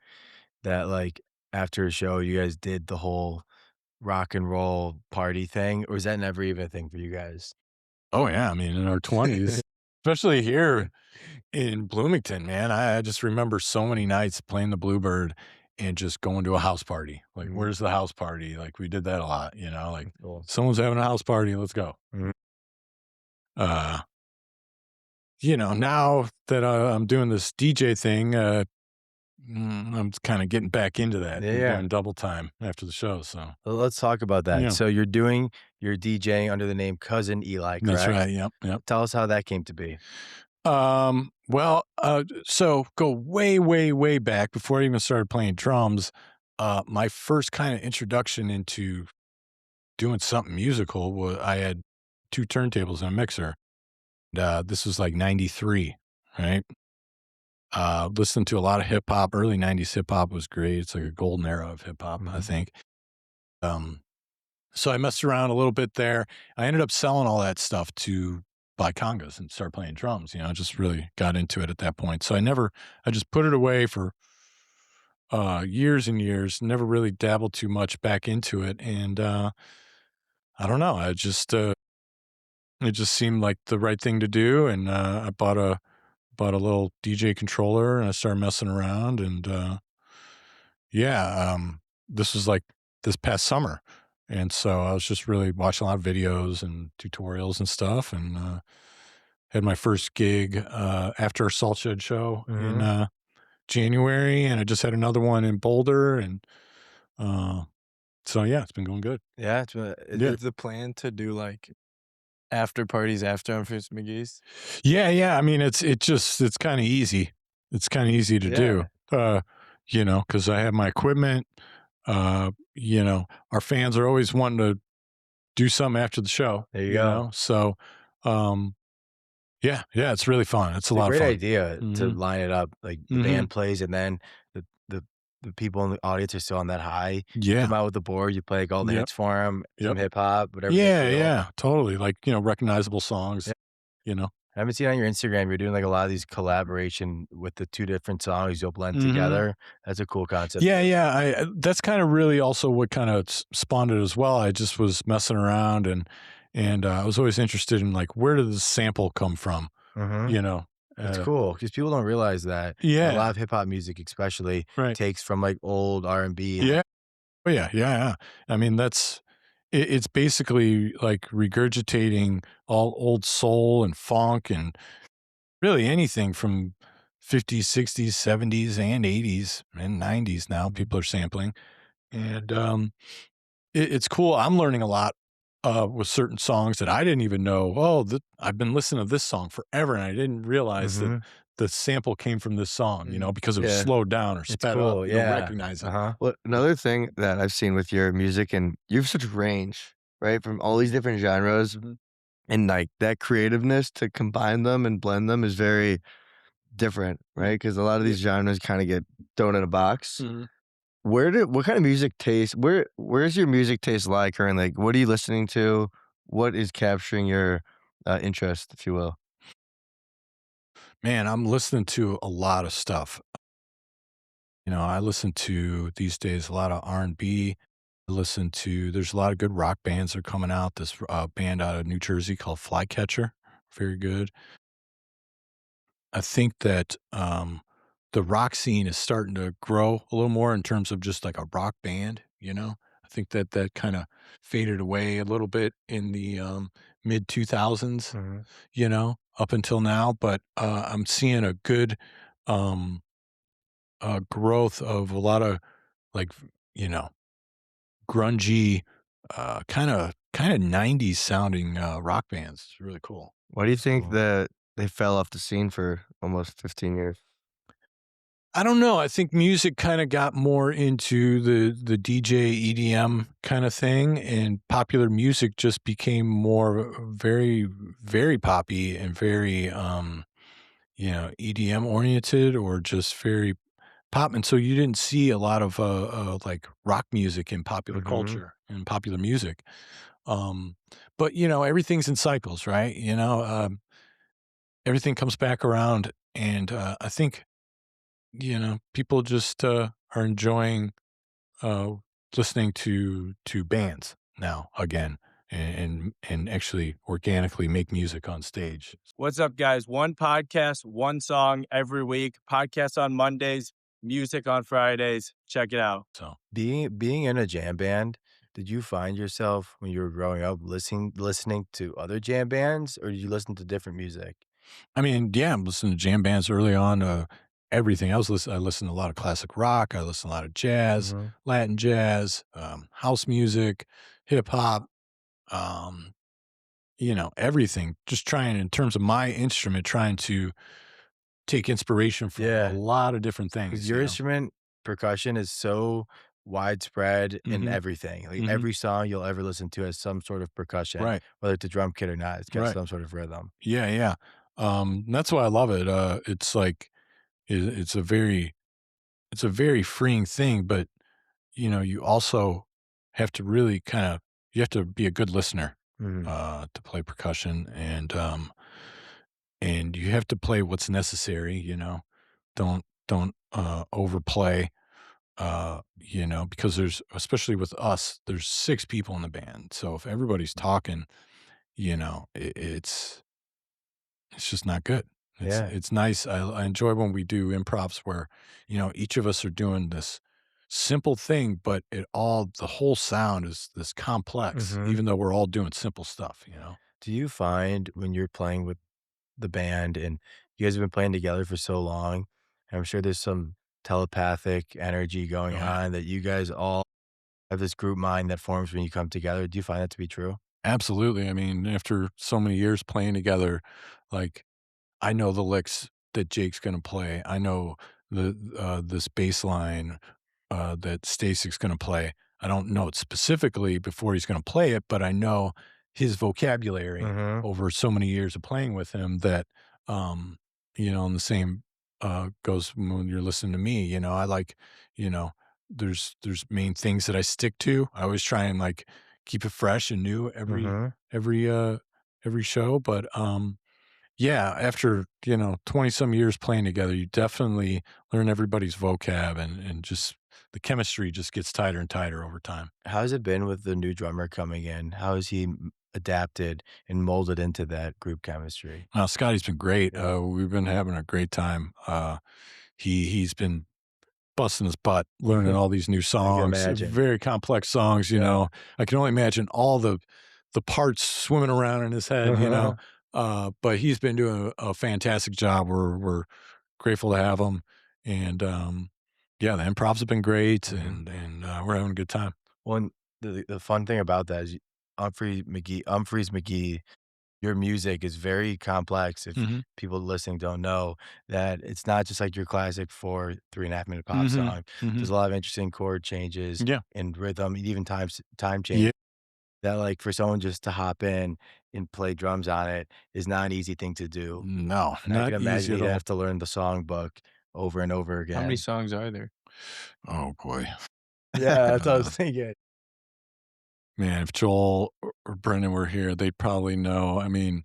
that, like, after a show, you guys did the whole rock and roll party thing, or was that never even a thing for you guys? Oh yeah, I mean in our 20s, especially here in Bloomington, man. I just remember so many nights playing the Bluebird and just going to a house party. Like, Mhm. where's the house party? Like, we did that a lot, like Cool. someone's having a house party, let's go. Mhm. Uh, now that I'm doing this DJ thing, I'm kind of getting back into that. and Yeah. doing double time after the show. So Well, let's talk about that. Yeah. So you're doing your DJing under the name Cousin Eli, correct? that's right. Yep. Tell us how that came to be. So go way, way, way back before I even started playing drums. My first kind of introduction into doing something musical was I had 2 turntables and a mixer. This was like 93, right? Listened to a lot of hip hop. Early 90s hip hop was great. It's like a golden era of hip hop, I think. Um, so I messed around a little bit there. I ended up selling all that stuff to buy congas and start playing drums. I just really got into it at that point. So I just put it away for years and years, never really dabbled too much back into it. And I don't know. It just seemed like the right thing to do. And I bought a little DJ controller and I started messing around. And this was like this past summer. And so I was just really watching a lot of videos and tutorials and stuff, and had my first gig after a Salt Shed show in January, and I just had another one in Boulder, and so yeah, it's been going good. Yeah, Yeah. Is the plan to do like after parties after Umphrey's McGee's? Yeah. I mean, it's kind of easy. It's kind of easy to do, because I have my equipment. Our fans are always wanting to do something after the show. There you go. So, yeah, it's really fun. It's a lot of great fun. idea to Mhm. line it up. Like the band plays, and then the the the people in the audience are still on that high. You Yeah. come out with the board, you play like all the Yep. hits for them, some Yep. hip hop, whatever. they feel. Yeah, totally. Like, recognizable songs, Yeah. you know. I haven't seen on your Instagram. You're doing like a lot of these collaboration with the 2 different songs you'll blend Mhm. together. That's a cool concept. Yeah. That's kind of really also what kind of spawned it as well. I just was messing around, and I was always interested in like, where did the sample come from? Mhm. It's Uh, cool because people don't realize that. A Yeah. lot of hip hop music, especially, Right. takes from like old R&B. Yeah. Oh, yeah. I mean, it's basically like regurgitating all old soul and funk and really anything from 50s, 60s, 70s, and 80s and 90s now. People are sampling. And it's cool. I'm learning a lot with certain songs that I didn't even know. I've been listening to this song forever, and I didn't realize that the sample came from this song, because it was Yeah. slowed down or It's sped cool. up. You don't Yeah. recognize it. Well, another thing that I've seen with your music, and you have such range, right? From all these different genres, Mhm. and like that creativeness to combine them and blend them is very different, right? Because a lot of these genres kind of get thrown in a box. Mhm. What kind of music taste? Where's your music taste like currently? Like, what are you listening to? What is capturing your interest, if you will? Man, I'm listening to a lot of stuff. I listen to these days a lot of R&B. There's a lot of good rock bands that are coming out. This band out of New Jersey called Flycatcher, very good. I think that the rock scene is starting to grow a little more in terms of just like a rock band. I think that kind of faded away a little bit in the mid 2000s. Up until now, but I'm seeing a good um, growth of a lot of like you know grungy, kind of 90s sounding rock bands. It's really cool. Why do you think cool. that they fell off the scene for almost 15 years? I don't know. I think music kind of got more into the DJ EDM kind of thing, and popular music just became more very, very poppy and very EDM oriented or just very pop. And so you didn't see a lot of like rock music in popular culture and popular music. Um, but everything's in cycles, right? Everything comes back around, and I think people just are enjoying uh, listening to bands now again, and actually organically make music on stage. What's up, guys? One podcast, one song every week. Podcast on Mondays, music on Fridays. Check it out. So Being in a jam band, did you find yourself when you were growing up listening to other jam bands, or did you listen to different music? I mean, yeah, I'm listening to jam bands early on. Everything. I listened to a lot of classic rock. I listened to a lot of jazz, Latin jazz, house music, hip hop. Um, everything, just trying in terms of my instrument, trying to take inspiration from a lot of different things. Because your instrument, percussion, is so widespread in everything. Like every song you'll ever listen to has some sort of percussion, Right. whether it's a drum kit or not. It's got Right. some sort of rhythm. Yeah. That's why I love it. It's like it's a very freeing thing, but you also have to really you have to be a good listener to play percussion, and you have to play what's necessary. Don't overplay. Because especially with us, there's 6 people in the band. So if everybody's talking, it's just not good. It's nice. I enjoy when we do improvs where, each of us are doing this simple thing, but the whole sound is this complex, even though we're all doing simple stuff. Do you find when you're playing with the band and you guys have been playing together for so long, and I'm sure there's some telepathic energy going on that you guys all have this group mind that forms when you come together. Do you find that to be true? Absolutely. I mean, after so many years playing together, like I know the licks that Jake's gonna play. I know this bass line that Stasic's gonna play. I don't know it specifically before he's gonna play it, but I know his vocabulary over so many years of playing with him that, and the same goes when you're listening to me. I like, you know, there's main things that I stick to. I always try and like keep it fresh and new every every show, but yeah, after, 20 some years playing together, you definitely learn everybody's vocab, and just the chemistry just gets tighter and tighter over time. How's it been with the new drummer coming in? How has he adapted and molded into that group chemistry? Scotty's been great. We've been having a great time. He's been busting his butt learning all these new songs, imagine. very complex songs. I can only imagine all the parts swimming around in his head. But he's been doing a fantastic job. We're grateful to have him, and yeah, the improvs have been great, and we're having a good time. Well, the fun thing about that is Umphreys McGee, your music is very complex. If people listening don't know that it's not just like your classic 3.5 minute pop song. There's a lot of interesting chord changes and rhythm, and even time change. Yeah. That like for someone just to hop in and play drums on it is not an easy thing to do. No, And I not can imagine easy at you'd all. have to learn the songbook over and over again. How many songs are there? Oh boy, Yeah, that's what I was thinking. man! If Joel or Brendan were here, they'd probably know. I mean,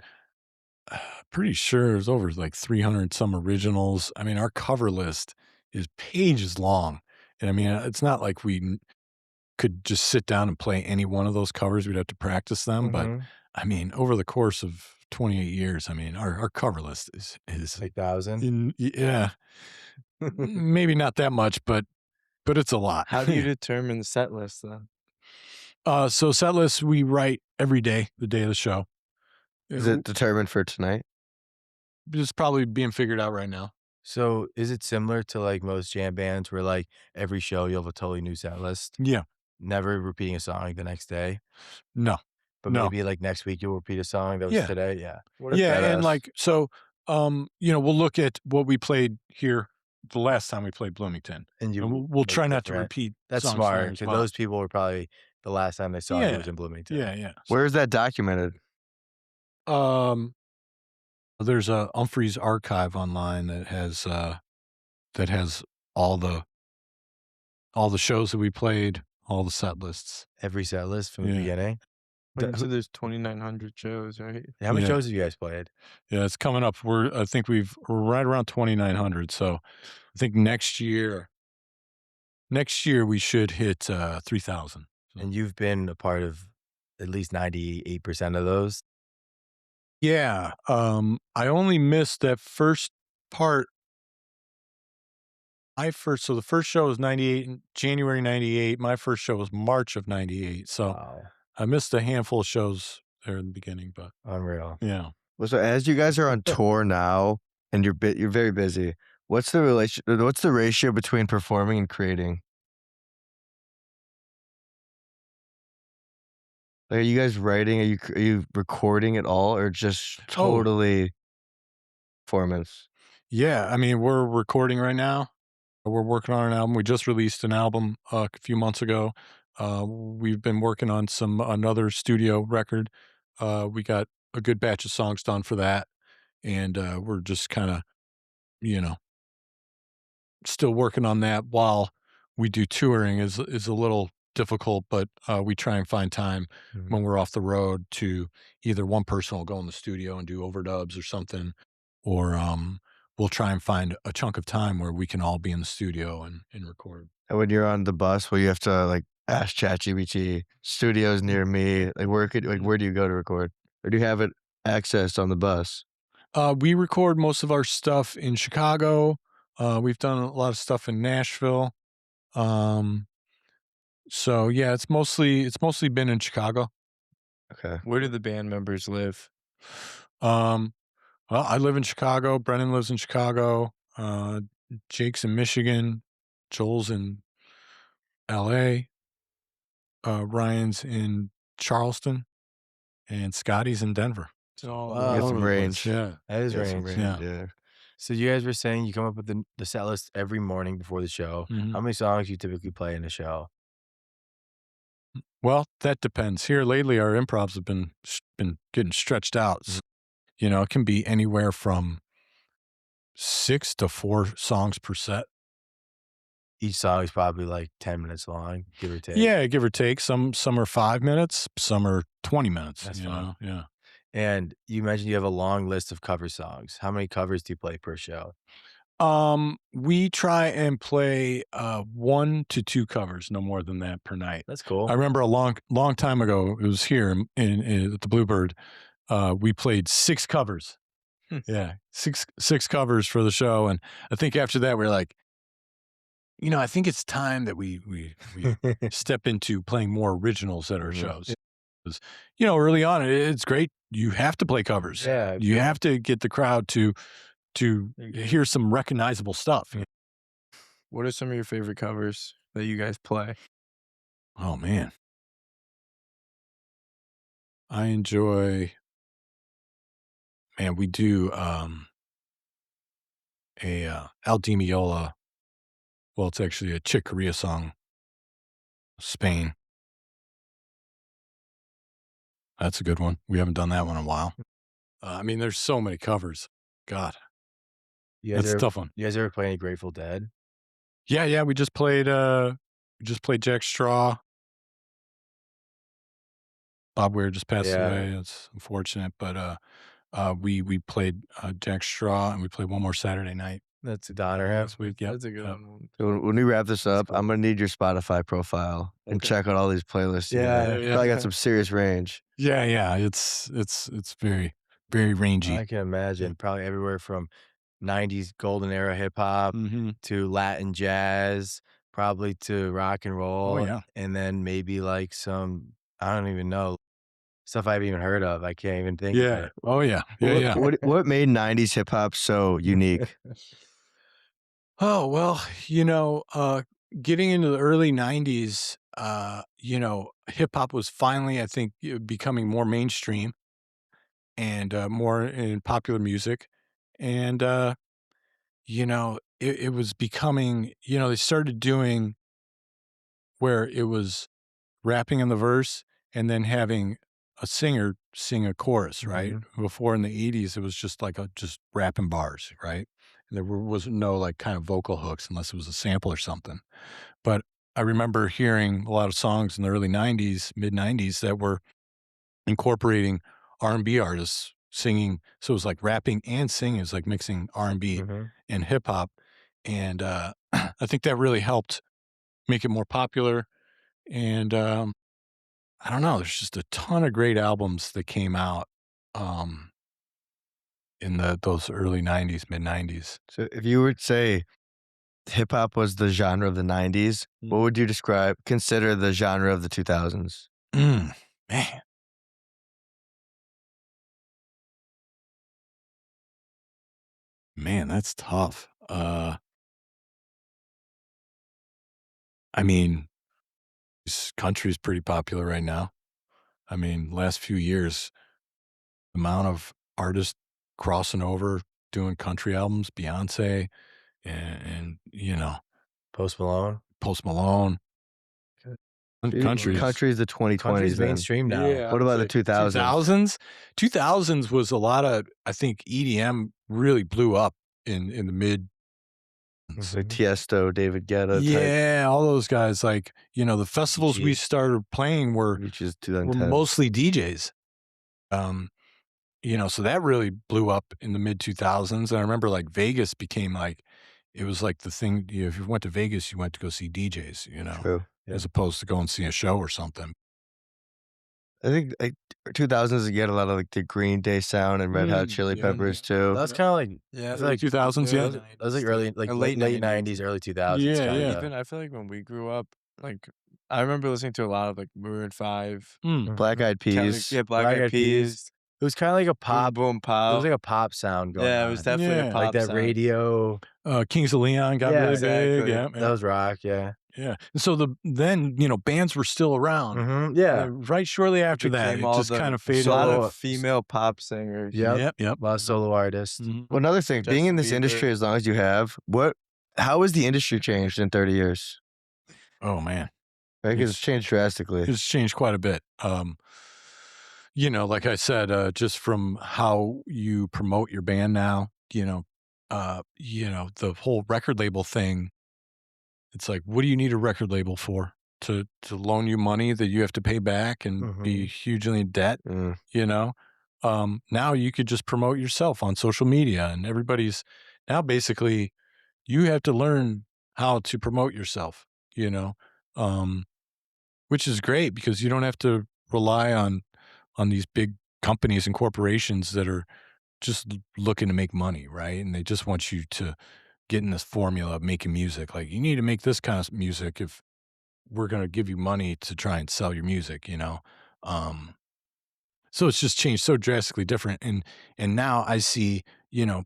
pretty sure there's over like 300 some originals. I mean, our cover list is pages long, and I mean, it's not like we could just sit down and play any one of those covers. We'd have to practice them. But I mean, over the course of 28 years, I mean, our cover list is Like 1,000. yeah, maybe not that much, but it's a lot. How do you determine the set list then? So set lists we write every day, the day of the show. Is it determined for tonight? It's probably being figured out right now. So is it similar to like most jam bands where like every show you'll have a totally new set list? Yeah. Never repeating a song the next day? No. But No. maybe like next week you'll repeat a song that was today? Yeah. Yeah, and like so we'll look at what we played here the last time we played Bloomington. And we'll try not to different. repeat That's songs smart there as because well. those people were probably the last time they saw you was in Bloomington. Yeah. Where is that documented? There's a Umphrey's archive online that has all the shows that we played, all the set lists. Every set list from the beginning. So there's 2,900 shows, right? How many shows have you guys played? Yeah, it's coming up. I think we're right around 2,900. So I think next year we should hit 3,000. So. And you've been a part of at least 98% of those? Yeah. I only missed that first part. So the first show was 98 in January 98. My first show was March of 98. So I missed a handful of shows there in the beginning, but unreal. Yeah. Well, so as you guys are on tour now and you're very busy, what's the ratio between performing and creating? Like, are you guys writing? Are you recording at all, or just Oh, totally performance? yeah. I mean, we're recording right now. We're working on an album. We just released an album a few months ago. We've been working on another studio record. We got a good batch of songs done for that, and we're just kind of, you know, still working on that while we do touring is a little difficult, but we try and find time when we're off the road to either one person will go in the studio and do overdubs or something, or we'll try and find a chunk of time where we can all be in the studio and record. And when you're on the bus, where you have to like ask ChatGPT, studios near me, where do you go to record, or do you have it accessed on the bus? We record most of our stuff in Chicago. We've done a lot of stuff in Nashville. Um, so yeah, it's mostly been in Chicago. Okay. Where do the band members live? Um, well, I live in Chicago. Brennan lives in Chicago. Jake's in Michigan. Joel's in L.A. Ryan's in Charleston, and Scotty's in Denver. It's all Wow. You got all some over the place. range. Yeah. That is You got some range. Yeah. Yeah. So you guys were saying you come up with the set list every morning before the show. Mhm. How many songs you typically play in a show? Well, that depends. Here lately, our improvs have been getting stretched out. So, it can be anywhere from 6 to 4 songs per set. Each song is probably like 10 minutes long, give or take. Yeah, give or take. Some are 5 minutes, some are 20 minutes. That's you fun. know? Yeah. And you mentioned you have a long list of cover songs. How many covers do you play per show? We try and play 1 to 2 covers, no more than that per night. That's cool. I remember a long time ago, it was here in at the Bluebird. We played 6 covers. Yeah, six covers for the show, and I think after that we are like, I think it's time that we step into playing more originals at our shows. 'Cause, early on, it's great. You have to play covers. Yeah. You have to get the crowd to hear some recognizable stuff. What are some of your favorite covers that you guys play? Oh man, I enjoy. Man, we do a Al Di Meola. Well, it's actually a Chick Corea song. Spain. That's a good one. We haven't done that one in a while. I mean, there's so many covers. God, You guys that's a ever, tough one. you guys ever play any Grateful Dead? Yeah. We just played Jack Straw. Bob Weir just passed Yeah. away. It's unfortunate, but we played Jack Straw, and we played one more Saturday night That's a honor him. this week. Yep. That's a good Yep. one. So when we wrap this up, I'm gonna need your Spotify profile and Okay. check out all these playlists. you Yeah. got. Yeah. Probably got some serious range. Yeah. It's very, very rangy. I can imagine. Probably everywhere from 90s golden era hip hop Mm-hmm. to Latin jazz, probably to rock and roll. Oh, yeah. And then maybe like some, I don't even know, stuff I haven't even heard of. I can't even think of Yeah. it. Oh, yeah. Yeah. What made 90s hip hop so unique? Oh, well, getting into the early 90s, hip hop was finally, I think, becoming more mainstream and more in popular music. And, it was becoming, they started doing where it was rapping in the verse and then having a singer sing a chorus, right? Before in the 80s, it was just like just rapping bars, right? And there wasn't no like kind of vocal hooks unless it was a sample or something. But I remember hearing a lot of songs in the early 90s, mid 90s that were incorporating R&B artists singing. So it was like rapping and singing. It was like mixing R&B and hip hop. And I think that really helped make it more popular. And I don't know. There's just a ton of great albums that came out in those early 90s, mid 90s. So if you would say hip hop was the genre of the 90s, what would you consider the genre of the 2000s? Man. Man, that's tough. I mean, this country's pretty popular right now. I mean, last few years, the amount of artists crossing over, doing country albums, Beyonce and Post Malone. Post Malone. Country Country's the 2020s, Country's man. mainstream now. Yeah, What about the 2000s? 2000s was a lot of, I think EDM really blew up in the mid. Like Tiesto, David Guetta type. Yeah, all those guys. Like, the festivals we started playing were Reaches 2010. mostly DJs. So that really blew up in the mid 2000s. And I remember like Vegas became like, it was like the thing, if you went to Vegas, you went to go see DJs, True. as opposed to go and see a show or something. I think 2000s, you had a lot of like the Green Day sound and Red Hot Chili Peppers too. That's kind of like, Yeah, I feel like 2000s, yeah. that was like early, like late 90s, early 2000s. Yeah, kinda. yeah. Even I feel like when we grew up, like I remember listening to a lot of like Maroon 5, Black Eyed Peas. Black Eyed Peas, It was kind of like a pop. Boom It Pop. was like a pop sound going on. Yeah, it was definitely Yeah. a pop like that sound. radio. Kings of Leon got really exactly. big. Yeah, That was rock. Yeah. yeah. And so then bands were still around. Yeah. Right shortly after that, Became it all just the- kind of a faded. lot Solo- of female pop singers. Yep. Yep. A lot of solo artists. Mhm. Well, another thing, being in this Justin industry Bieber. as long as you have, how has the industry changed in 30 years? Oh man, Right? 'Cause It's- it's changed drastically. it's changed quite a bit. Like I said, just from how you promote your band now, the whole record label thing. It's like, what do you need a record label for? To loan you money that you have to pay back and be hugely in debt, Mm. Now you could just promote yourself on social media, and now basically you have to learn how to promote yourself, which is great because you don't have to rely on these big companies and corporations that are just looking to make money, right? And they just want you to get in this formula of making music. Like, you need to make this kind of music if we're going to give you money to try and sell your music, So it's just changed so drastically different. And now I see,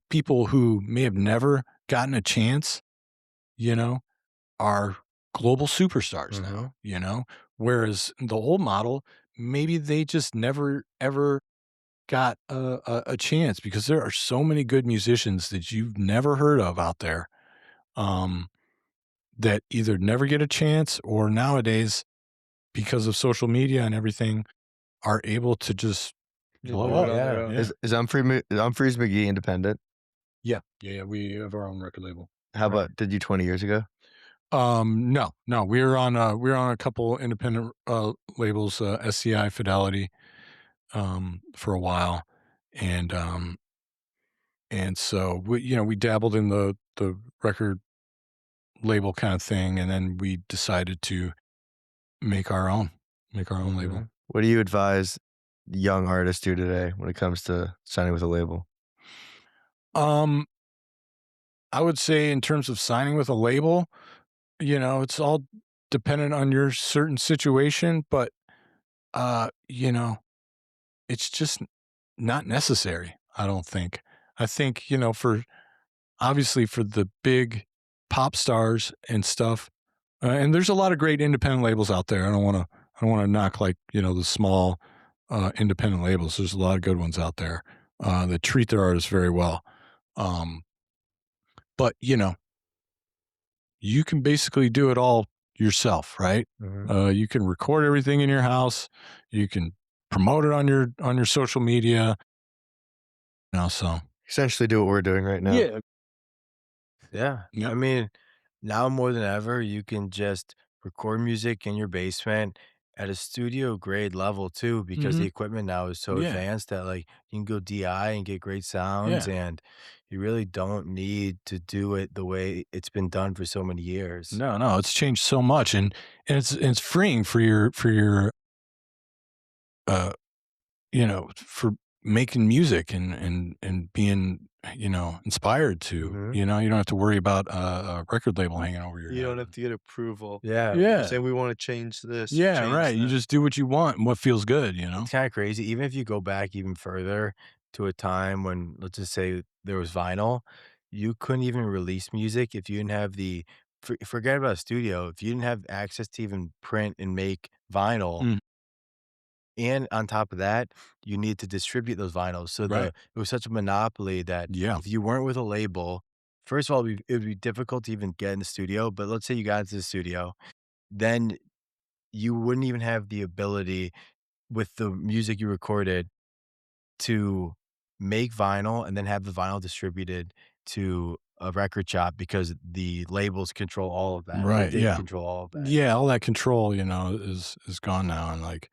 people who may have never gotten a chance, are global superstars now, whereas the old model, maybe they just never, ever got a chance because there are so many good musicians that you've never heard of out there, that either never get a chance or nowadays, because of social media and everything, are able to just blow up. Yeah. Is Umphrey's McGee independent? Yeah. We have our own record label. How about, did you 20 years ago? No, we're on a couple independent labels, SCI, Fidelity, for a while, and so we dabbled in the record label kind of thing, and then we decided to make our own label. What do you advise young artists do today when it comes to signing with a label? I would say in terms of signing with a label, it's all dependent on your certain situation, but it's just not necessary, I don't think. I think, obviously for the big pop stars and stuff, and there's a lot of great independent labels out there. I don't want to knock the small independent labels. There's a lot of good ones out there that treat their artists very well. But you can basically do it all yourself, right? You can record everything in your house. You can promote it on your social media. So Essentially do what we're doing right now. Yeah. Yep. I mean, now more than ever, you can just record music in your basement at a studio grade level too, because the equipment now is so Yeah. advanced that like you can go DI and get great sounds, and you really don't need to do it the way it's been done for so many years. No, it's changed so much, and it's freeing for your for making music and being inspired to. You don't have to worry about a record label hanging over your head. You don't have to get approval. Yeah. Say we want to change this. Yeah, change right. You that. just do what you want and what feels good. It's kind of crazy. Even if you go back even further to a time when, let's just say, there was vinyl, you couldn't even release music if you didn't have forget about a studio. If you didn't have access to even print and make vinyl, and on top of that, you need to distribute those vinyls. So Right. it was such a monopoly that Yeah. if you weren't with a label, first of all, it would be difficult to even get in the studio. But let's say you got into the studio, then you wouldn't even have the ability with the music you recorded to make vinyl and then have the vinyl distributed to a record shop because the labels control all of that. They Right, did yeah. control all of that. Yeah, all that control, is gone now, and, like,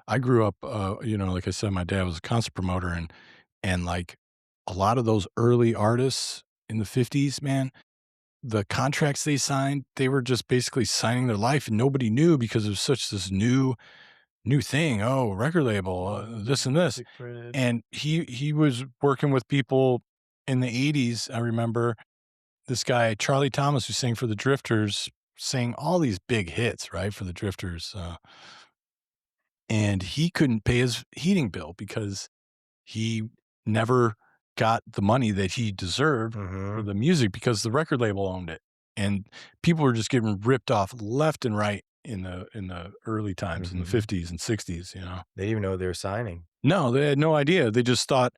I grew up, like I said, my dad was a concert promoter, and, like, a lot of those early artists in the '50s, man, the contracts they signed, they were just basically signing their life, and nobody knew because it was such this new thing. "Oh, record label, this and this." Music printed. And he was working with people in the '80s, I remember this guy, Charlie Thomas, who sang for the Drifters, sang all these big hits, right, for the Drifters, and he couldn't pay his heating bill because he never got the money that he deserved for the music because the record label owned it, and people were just getting ripped off left and right in the early times, in the '50s and '60s, They didn't even know what they were signing. No, they had no idea. They just thought,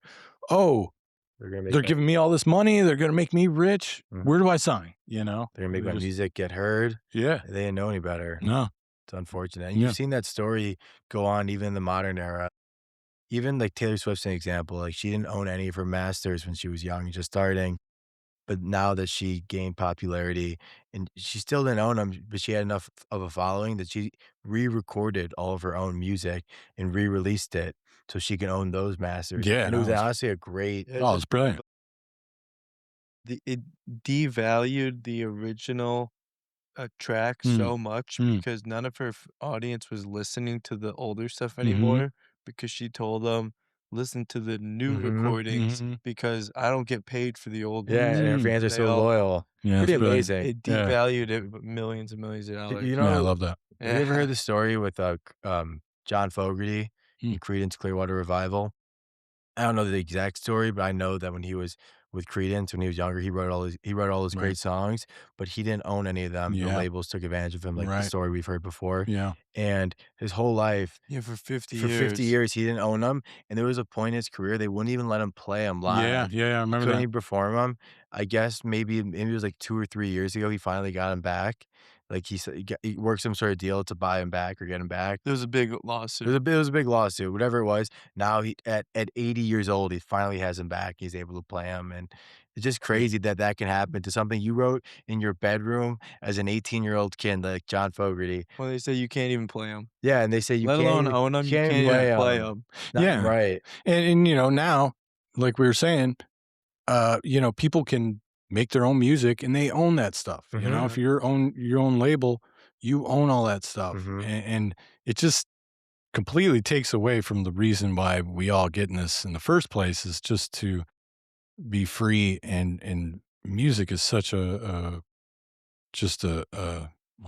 "Oh, They're gonna make they're my, giving me all this money. They're gonna make me rich. Mhm. Where do I sign?" they're gonna make They my just music get heard. Yeah. They didn't know any better. No. It's unfortunate. And Yeah. you've seen that story go on even in the modern era. Even like Taylor Swift's an example. Like she didn't own any of her masters when she was young, just starting. But now that she gained popularity and she still didn't own them, but she had enough of a following that she re-recorded all of her own music and re-released it so she can own those masters. Yeah, And it was no, it's honestly a great Yeah, Oh, it's brilliant. it devalued the original track Mm. so much Mm. because none of her audience was listening to the older stuff Mhm. anymore because she told them, listen to the new recordings Mhm. because I don't get paid for the old Yeah, ones. and her Mm. fans are They so all- loyal. Yeah, Pretty it's brilliant. amazing. It Yeah. devalued it with millions and millions of D dollars. you Yeah, I know, love that. have you ever Yeah. heard the story with, John Fogerty Mm. and Creedence Clearwater Revival? I don't know the exact story, but I know that when he was with Creedence, when he was younger, he wrote all those Right. great songs, but he didn't own any of them. The Yeah. labels took advantage of him, like the Right. story we've heard before. Yeah. And his whole life, Yeah, for 50 for 50 years. years, he didn't own them, and there was a point in his career they wouldn't even let him play them Yeah, live. yeah, I He remember couldn't that. even perform them. I guess maybe it was like 2 or 3 years ago, he finally got him back. Like he said, he worked some sort of deal to buy him back or get him back. There was a big It lawsuit. was a big lawsuit, whatever it was. Now he at 80 years old, he finally has him back. He's able to play him, and it's just crazy that that can happen to something you wrote in your bedroom as an 18-year-old kid like John Fogerty. When they say you can't even play them. Yeah, and they say you Let can't alone even own them, you can't can't even even play 'em. them. Yeah. Right. And now, like we were saying, people can make their own music and they own that stuff. Mhm. If you're own your own label, you own all that stuff. Mhm. And it just completely takes away from the reason why we all get in this in the first place is just to be free and music is such a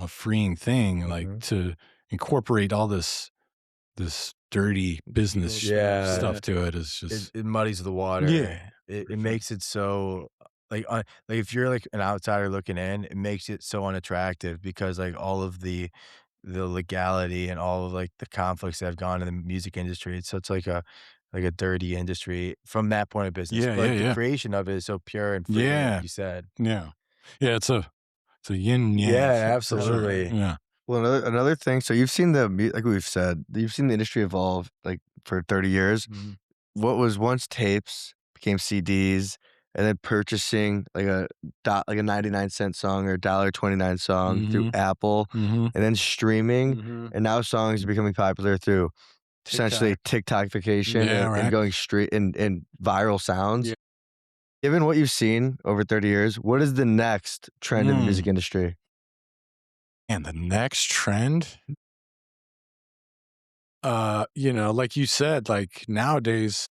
freeing thing, like Mhm. to incorporate all this dirty business Yeah. stuff to it is just It muddies the water. Yeah, It for it sure. makes it so like if you're like an outsider looking in, it makes it so unattractive because like all of the legality and all of like the conflicts that have gone in the music industry. It's such like a dirty industry from that point of business. Yeah, But yeah, the yeah. creation of it is so pure and free, Yeah. like you said. Yeah. Yeah, it's a yin yang. Yeah, For sure. absolutely. Yeah. Well, another thing. So you've seen like we've said, you've seen the industry evolve like for 30 years. Mhm. What was once tapes became CDs, and then purchasing like like a 99-cent song or $1.29 song through Mhm. Apple, Mhm. and then streaming, Mhm. and now songs are becoming popular through essentially TikTokification Yeah, and right. going straight and viral sounds. Yeah. Given what you've seen over 30 years, what is the next trend in the music industry? And the next trend, like you said, like nowadays,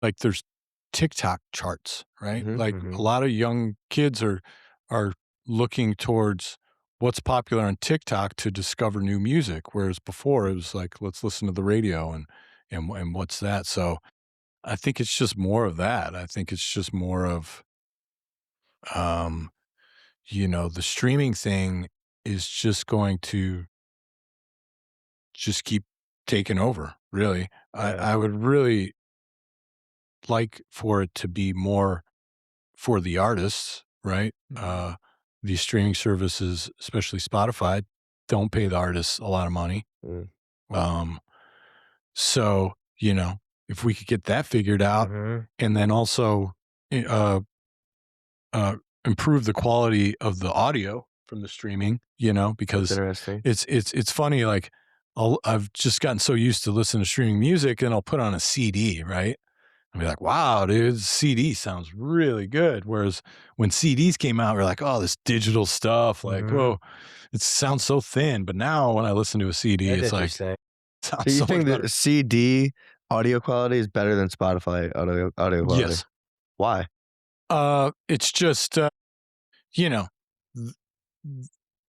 like there's TikTok charts, right? Mhm, Like mhm. a lot of young kids are looking towards what's popular on TikTok to discover new music, whereas before it was like let's listen to the radio and what's that. So I think it's just more of that. I think it's just more of um, the streaming thing is just going to just keep taking over, really. Yeah. I would really like for it to be more for the artists, right? These streaming services, especially Spotify, don't pay the artists a lot of money. Mm. So, if we could get that figured out and then also uh, improve the quality of the audio from the streaming, That's because interesting. it's funny, like I've just gotten so used to listening to streaming music and I'll put on a CD, right? I'll be like, wow, dude, this CD sounds really good. Whereas when CDs came out, we're like, oh, this digital stuff, like, whoa, it sounds so thin. But now when I listen to a CD, That's it's like, interesting. sounds So you so think much that better. CD audio quality is better than Spotify audio quality? Yes. Why? It's just, th-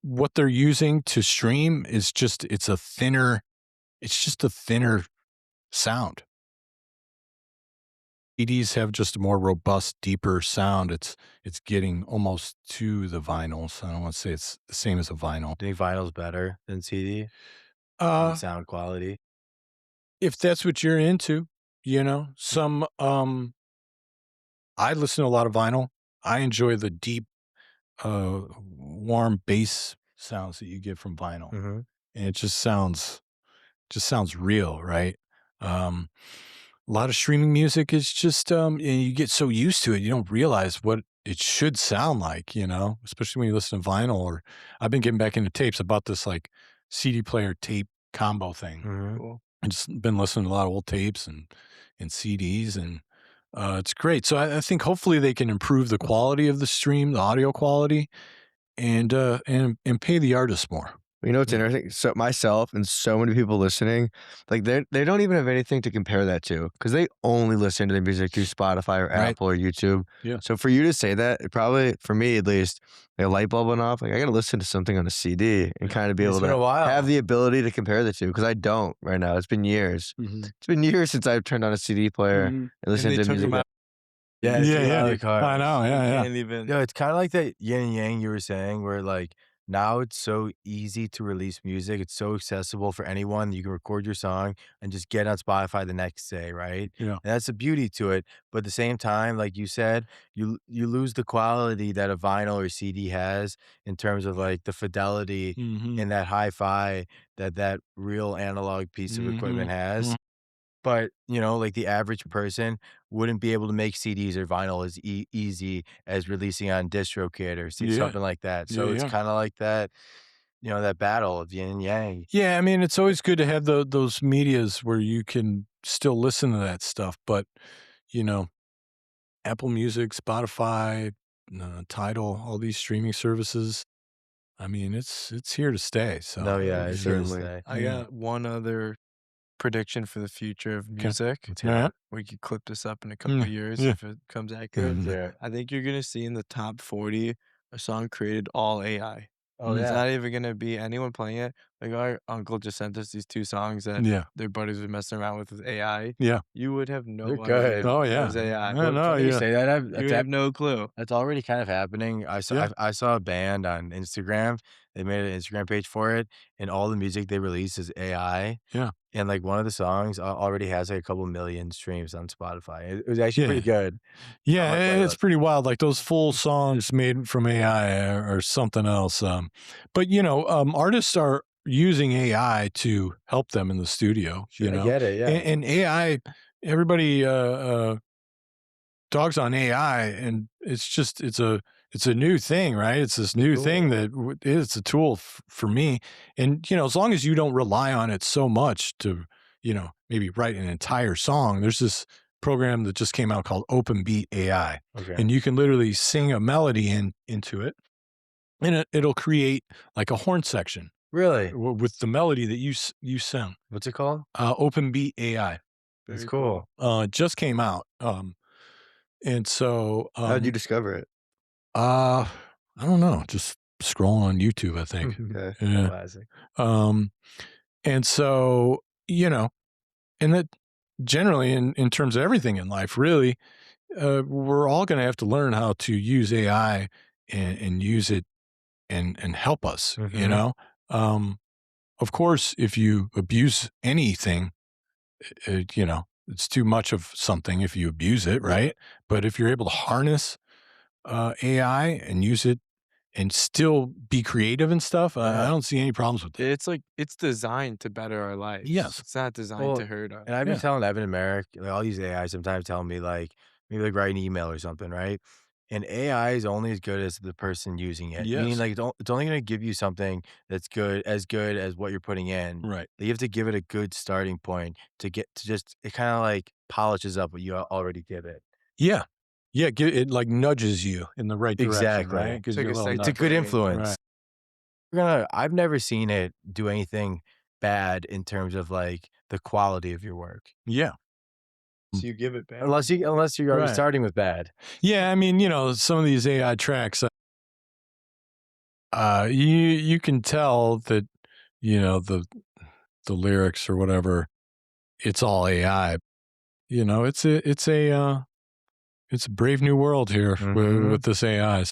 what they're using to stream is just, it's just a thinner sound. CDs have just a more robust, deeper sound. It's getting almost to the vinyls. I don't want to say it's the same as a vinyl. Do you think vinyl's better than CD? Sound quality? If that's what you're into, some I listen to a lot of vinyl. I enjoy the deep, warm bass sounds that you get from vinyl. And it just sounds real, right? A lot of streaming music is just, and you get so used to it, you don't realize what it should sound like, especially when you listen to vinyl. Or I've been getting back into tapes. I bought this like CD player tape combo thing. Cool. I've just been listening to a lot of old tapes and CDs, and it's great. So I think hopefully they can improve the quality of the stream, the audio quality, and pay the artists more. You know what's interesting? So myself and so many people listening, like they don't even have anything to compare that to because they only listen to the music through Spotify or Right. Apple or YouTube. Yeah. So for you to say that, it probably, for me at least, a light bulb went off. Like I got to listen to something on a CD and kind of be It's able been a to while. have the ability to compare the two because I don't right now. It's been years. It's been years since I've turned on a CD player and listened they to took music. them out. Yeah, I know. Yeah. Can't even. No, it's kind of like that yin and yang you were saying, where like now it's so easy to release music. It's so accessible for anyone. You can record your song and just get on Spotify the next day, right? Yeah. And that's the beauty to it. But at the same time, like you said, you lose the quality that a vinyl or CD has in terms of like the fidelity and that hi-fi that real analog piece of equipment has. But, like the average person wouldn't be able to make CDs or vinyl as easy as releasing on DistroKid or Yeah. something like that. So Yeah, it's yeah. kind of like that, that battle of yin and yang. Yeah, I mean, it's always good to have those medias where you can still listen to that stuff. But, Apple Music, Spotify, Tidal, all these streaming services, I mean, it's here to stay. So No, yeah, it's here to certainly. stay. I got one other prediction for the future of music. Let's hear that. We could clip this up in a couple of years Yeah. if it comes accurate. Yeah. I think you're gonna see in the top 40 a song created all AI. Oh, It's yeah. not even gonna be anyone playing it. Like our uncle just sent us these two songs that Yeah. their buddies were messing around with AI. Yeah. You would have no They're idea good. Oh, it yeah. was AI. I know, Funny you yeah. say that. You would have no clue. That's already kind of happening. I saw a band on Instagram. They made an Instagram page for it, and all the music they release is AI. Yeah. And like one of the songs already has like a couple million streams on Spotify. It was actually pretty good. Yeah, my it's pretty wild. Like those full songs made from AI or something else. But artists are using AI to help them in the studio. I get it. Yeah. And AI, everybody dogs on AI, and it's a new thing, right? It's this new thing that it's a tool for me. And as long as you don't rely on it so much to maybe write an entire song, there's this program that just came out called Open Beat AI, Okay. and you can literally sing a melody into it, and it'll create like a horn section Really? with the melody that you sing. What's it called? Open Beat AI. That's Very cool. It just came out. And so How'd you discover it? I don't know, just scrolling on YouTube, I think. Okay. Yeah. Classic. And so, and that generally in terms of everything in life, really, we're all going to have to learn how to use AI and use it and help us, Mhm. of course, if you abuse anything, it's too much of something if you abuse it, right? But if you're able to harness AI and use it and still be creative and stuff, I don't see any problems with it. It's like it's designed to better our lives. Yes. It's not designed to hurt us. And I've been telling Evan and Merrick, like, I'll use AI sometimes telling me, like, maybe, like, write an email or something, right? And AI is only as good as the person using it. Meaning, Yes. like, it's only gonna give you something that's good as what you're putting in. Right. You have to give it a good starting point to get to just it kinda, like, polishes up what you already give it. Yeah. Yeah, it, like, nudges you in the right direction, Exactly. right? Gives It's you like a a little It's a nudge. good brain. influence. Right. I've never seen it do anything bad in terms of, like, the quality of your work. Yeah. So you give it back. Unless you're already Right. starting with bad. Yeah, I mean, some of these AI tracks, you can tell that, the lyrics or whatever, it's all AI. It's a brave new world here with this AI.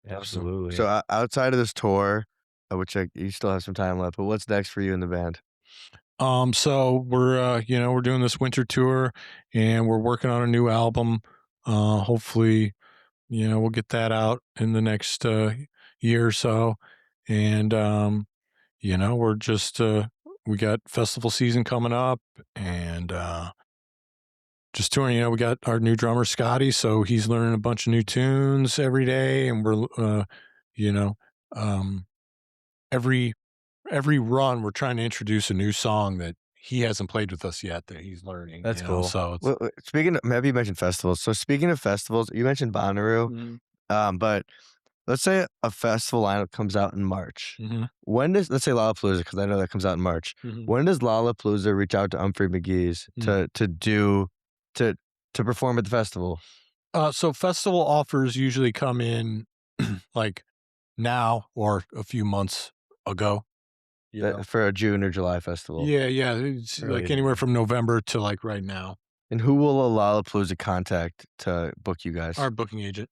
Absolutely. So outside of this tour, which you still have some time left, but what's next for you in the band? So we're doing this winter tour and we're working on a new album. Hopefully, we'll get that out in the next year or so. And we're just we got festival season coming up and just touring. We got our new drummer Scotty, so he's learning a bunch of new tunes every day, and we're every run we're trying to introduce a new song that he hasn't played with us yet that he's learning. That's cool. So it's, Well, maybe you mentioned festivals. So speaking of festivals, you mentioned Bonnaroo, but let's say a festival lineup comes out in March. When let's say Lollapalooza, because I know that comes out in March. When does Lollapalooza reach out to Umphrey McGee's to perform at the festival? So festival offers usually come in like now or a few months ago. For a June or July festival. Yeah. It's like anywhere from November to like right now. And who will a Lollapalooza contact to book you guys? Our booking agent.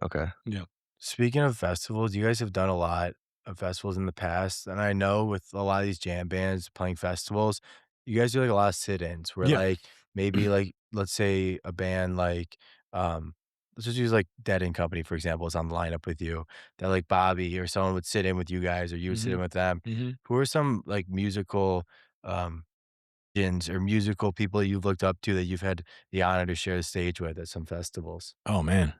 Okay. Yeah. Speaking of festivals, you guys have done a lot of festivals in the past, and I know with a lot of these jam bands playing festivals, you guys do like a lot of sit-ins where like maybe like let's say a band like let's just use like Dead and Company, for example, is on the lineup with you, that like Bobby or someone would sit in with you guys or you would sit in with them. Who are some like musical legends or musical people you've looked up to that you've had the honor to share the stage with at some festivals? Oh man.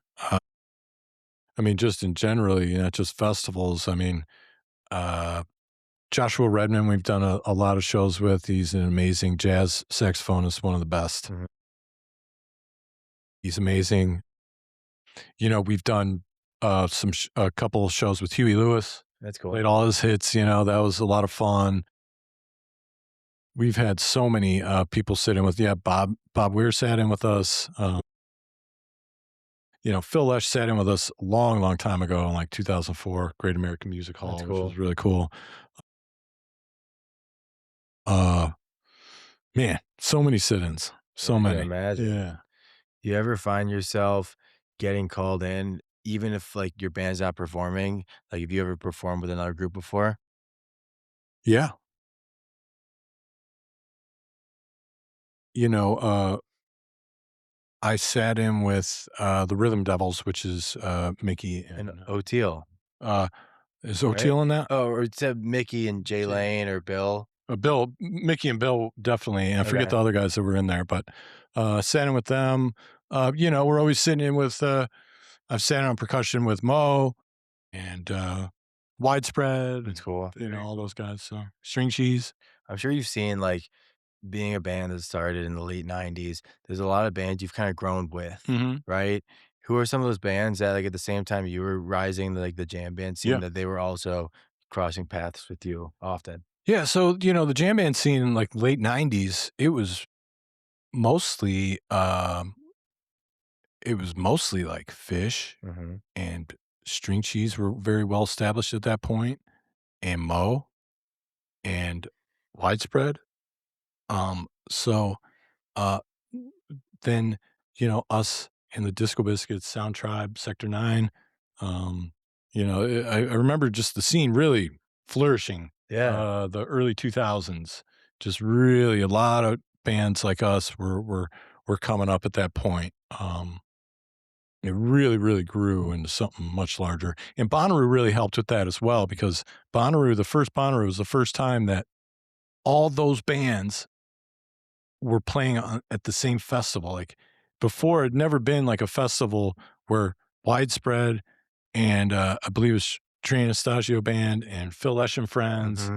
I mean, just in general, not just festivals. I mean, Joshua Redman, we've done a lot of shows with. He's an amazing jazz saxophonist, one of the best. He's amazing. We've done a couple of shows with Huey Lewis. That's cool. Played all his hits. That was a lot of fun. We've had so many people sit in with. Bob Weir sat in with us. Phil Lesh sat in with us a long, long time ago in like 2004, Great American Music Hall, which was really cool. Man, so many sit-ins. So many. Imagine. Yeah. You ever find yourself getting called in, even if like your band's not performing? Like, have you ever performed with another group before? Yeah. I sat in with the Rhythm Devils, which is Mickey And O'Teal. Is O'Teal in that? Oh, or it said Mickey and Jay Lane or Bill. Mickey and Bill, definitely. And I forget the other guys that were in there, but sat in with them. We're always sitting in with, I've sat in on percussion with Mo and Widespread. That's cool. All those guys. So String Cheese. I'm sure you've seen like being a band that started in the late 90s, there's a lot of bands you've kind of grown with, right? Who are some of those bands that like at the same time you were rising like the jam band scene that they were also crossing paths with you often? Yeah, so the jam band scene in like late 90s, it was mostly like Fish and String Cheese were very well established at that point, and Mo and Widespread. So then us and the Disco Biscuits, Sound Tribe, Sector 9. I remember just the scene really flourishing. Yeah. The early 2000s, just really a lot of bands like us were coming up at that point. It really, really grew into something much larger. And Bonnaroo really helped with that as well, because the first Bonnaroo was the first time that all those bands were playing at the same festival. Like before, it'd never been like a festival where Widespread and I believe it was Trey Anastasio Band and Phil Lesh and Friends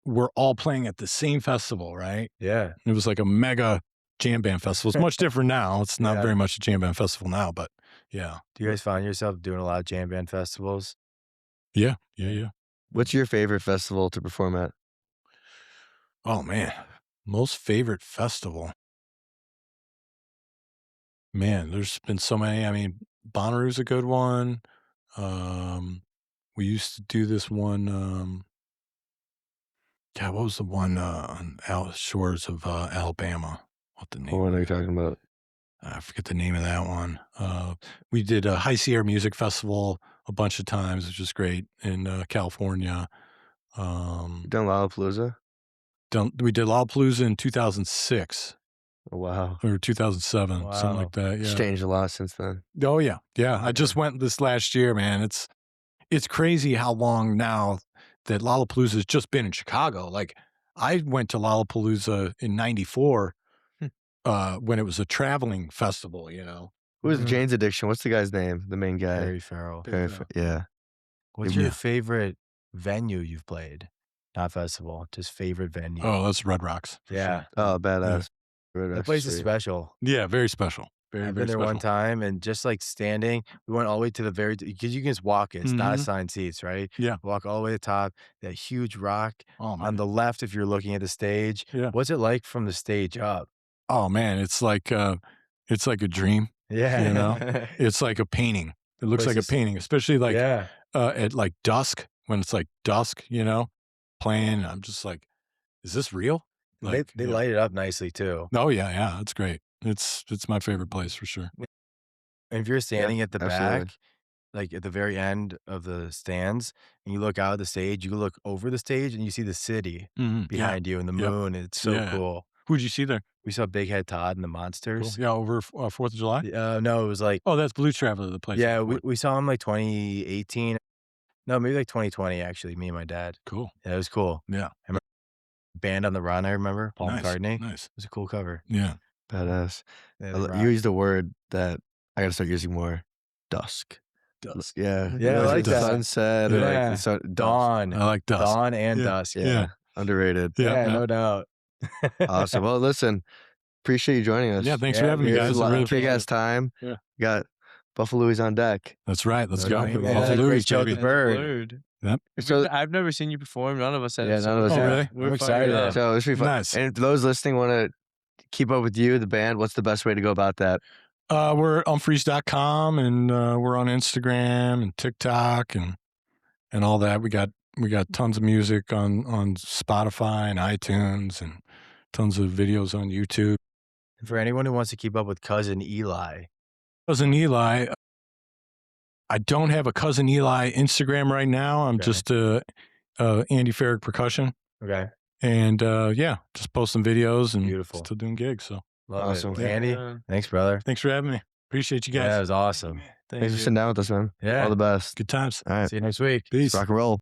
were all playing at the same festival, right? Yeah. It was like a mega jam band festival. It's much different now. It's not very much a jam band festival now, but yeah. Do you guys find yourself doing a lot of jam band festivals? Yeah. What's your favorite festival to perform at? Oh man, most favorite festival. Man, there's been so many. I mean, Bonnaroo's a good one. We used to do this one. God, what was the one on out shores of Alabama? What the name? What are you talking about? I forget the name of that one. We did a High Sierra Music Festival a bunch of times, which was great in California. You done Lollapalooza? We did Lollapalooza in 2006. Oh, wow. Or 2007, something like that. Yeah. It's changed a lot since then. Oh yeah. I just went this last year, man. It's crazy how long now that Lollapalooza has just been in Chicago. Like I went to Lollapalooza in '94 when it was a traveling festival. Who was Jane's Addiction? What's the guy's name? The main guy. Perry Farrell. Yeah. What's your favorite venue you've played? Not festival, just favorite venue. Oh, that's Red Rocks. Yeah. Oh, badass. That place is special. Yeah, very special. I've been there one time, and just like standing, we went all the way to the very, because you can just walk it. It's not assigned seats, right? Yeah. Walk all the way to the top, that huge rock on the left if you're looking at the stage. Yeah. What's it like from the stage up? Oh man, it's like a dream. Yeah. It's like a painting. It looks like a painting, especially like at like dusk, when it's like dusk, playing. I'm just like, is this real? Like, They light it up nicely too. Oh yeah, it's great. It's my favorite place for sure. And if you're standing at the absolutely. back, like at the very end of the stands, and you look out of the stage, you look over the stage and you see the city behind you and the moon. And it's so cool. Who'd you see there? We saw Big Head Todd and the Monsters. Cool. Yeah, over 4th of July? No, it was like, Oh, that's Blues Traveler, the place. yeah, we saw him like 2018. No, maybe like 2020, actually, me and my dad. Cool. Yeah, it was cool. Yeah. I remember Band on the Run, I remember. Paul McCartney. Nice. It was a cool cover. Yeah. Badass. Yeah, You used a word that I gotta start using more. Dusk. Dusk. Yeah. Yeah, I like that. Sunset. Yeah. Or like Dawn. I like dusk. Dawn and dusk. Yeah. Underrated. Yeah, no doubt. Awesome. Well, listen, appreciate you joining us. Yeah, thanks for having me, It guys. was I a really big ass time. Yeah. Got Buffalo's on deck. That's right. Let's go. Yeah, Buffalo great Louis, show, baby. The Bird. Yep. So, I've never seen you perform. None of us have. Yeah, none of us Oh, have. really? We're I'm excited. fired up. so it should be fun. Nice. And for those listening want to keep up with you, the band, what's the best way to go about that? We're at umphreys.com, and we're on Instagram and TikTok and all that. We got tons of music on Spotify and iTunes, and tons of videos on YouTube. And for anyone who wants to keep up with Cousin Eli, Cousin Eli, I don't have a Cousin Eli Instagram right now. I'm just Andy Farag Percussion. okay? And just posting videos and Beautiful. still doing gigs. So Love Awesome. it. Andy, thanks, brother. thanks for having me. Appreciate you guys. Yeah, it was awesome. Thanks for sitting down with us, man. Yeah. All the best. Good times. All right. See you next week. Peace. Rock and roll.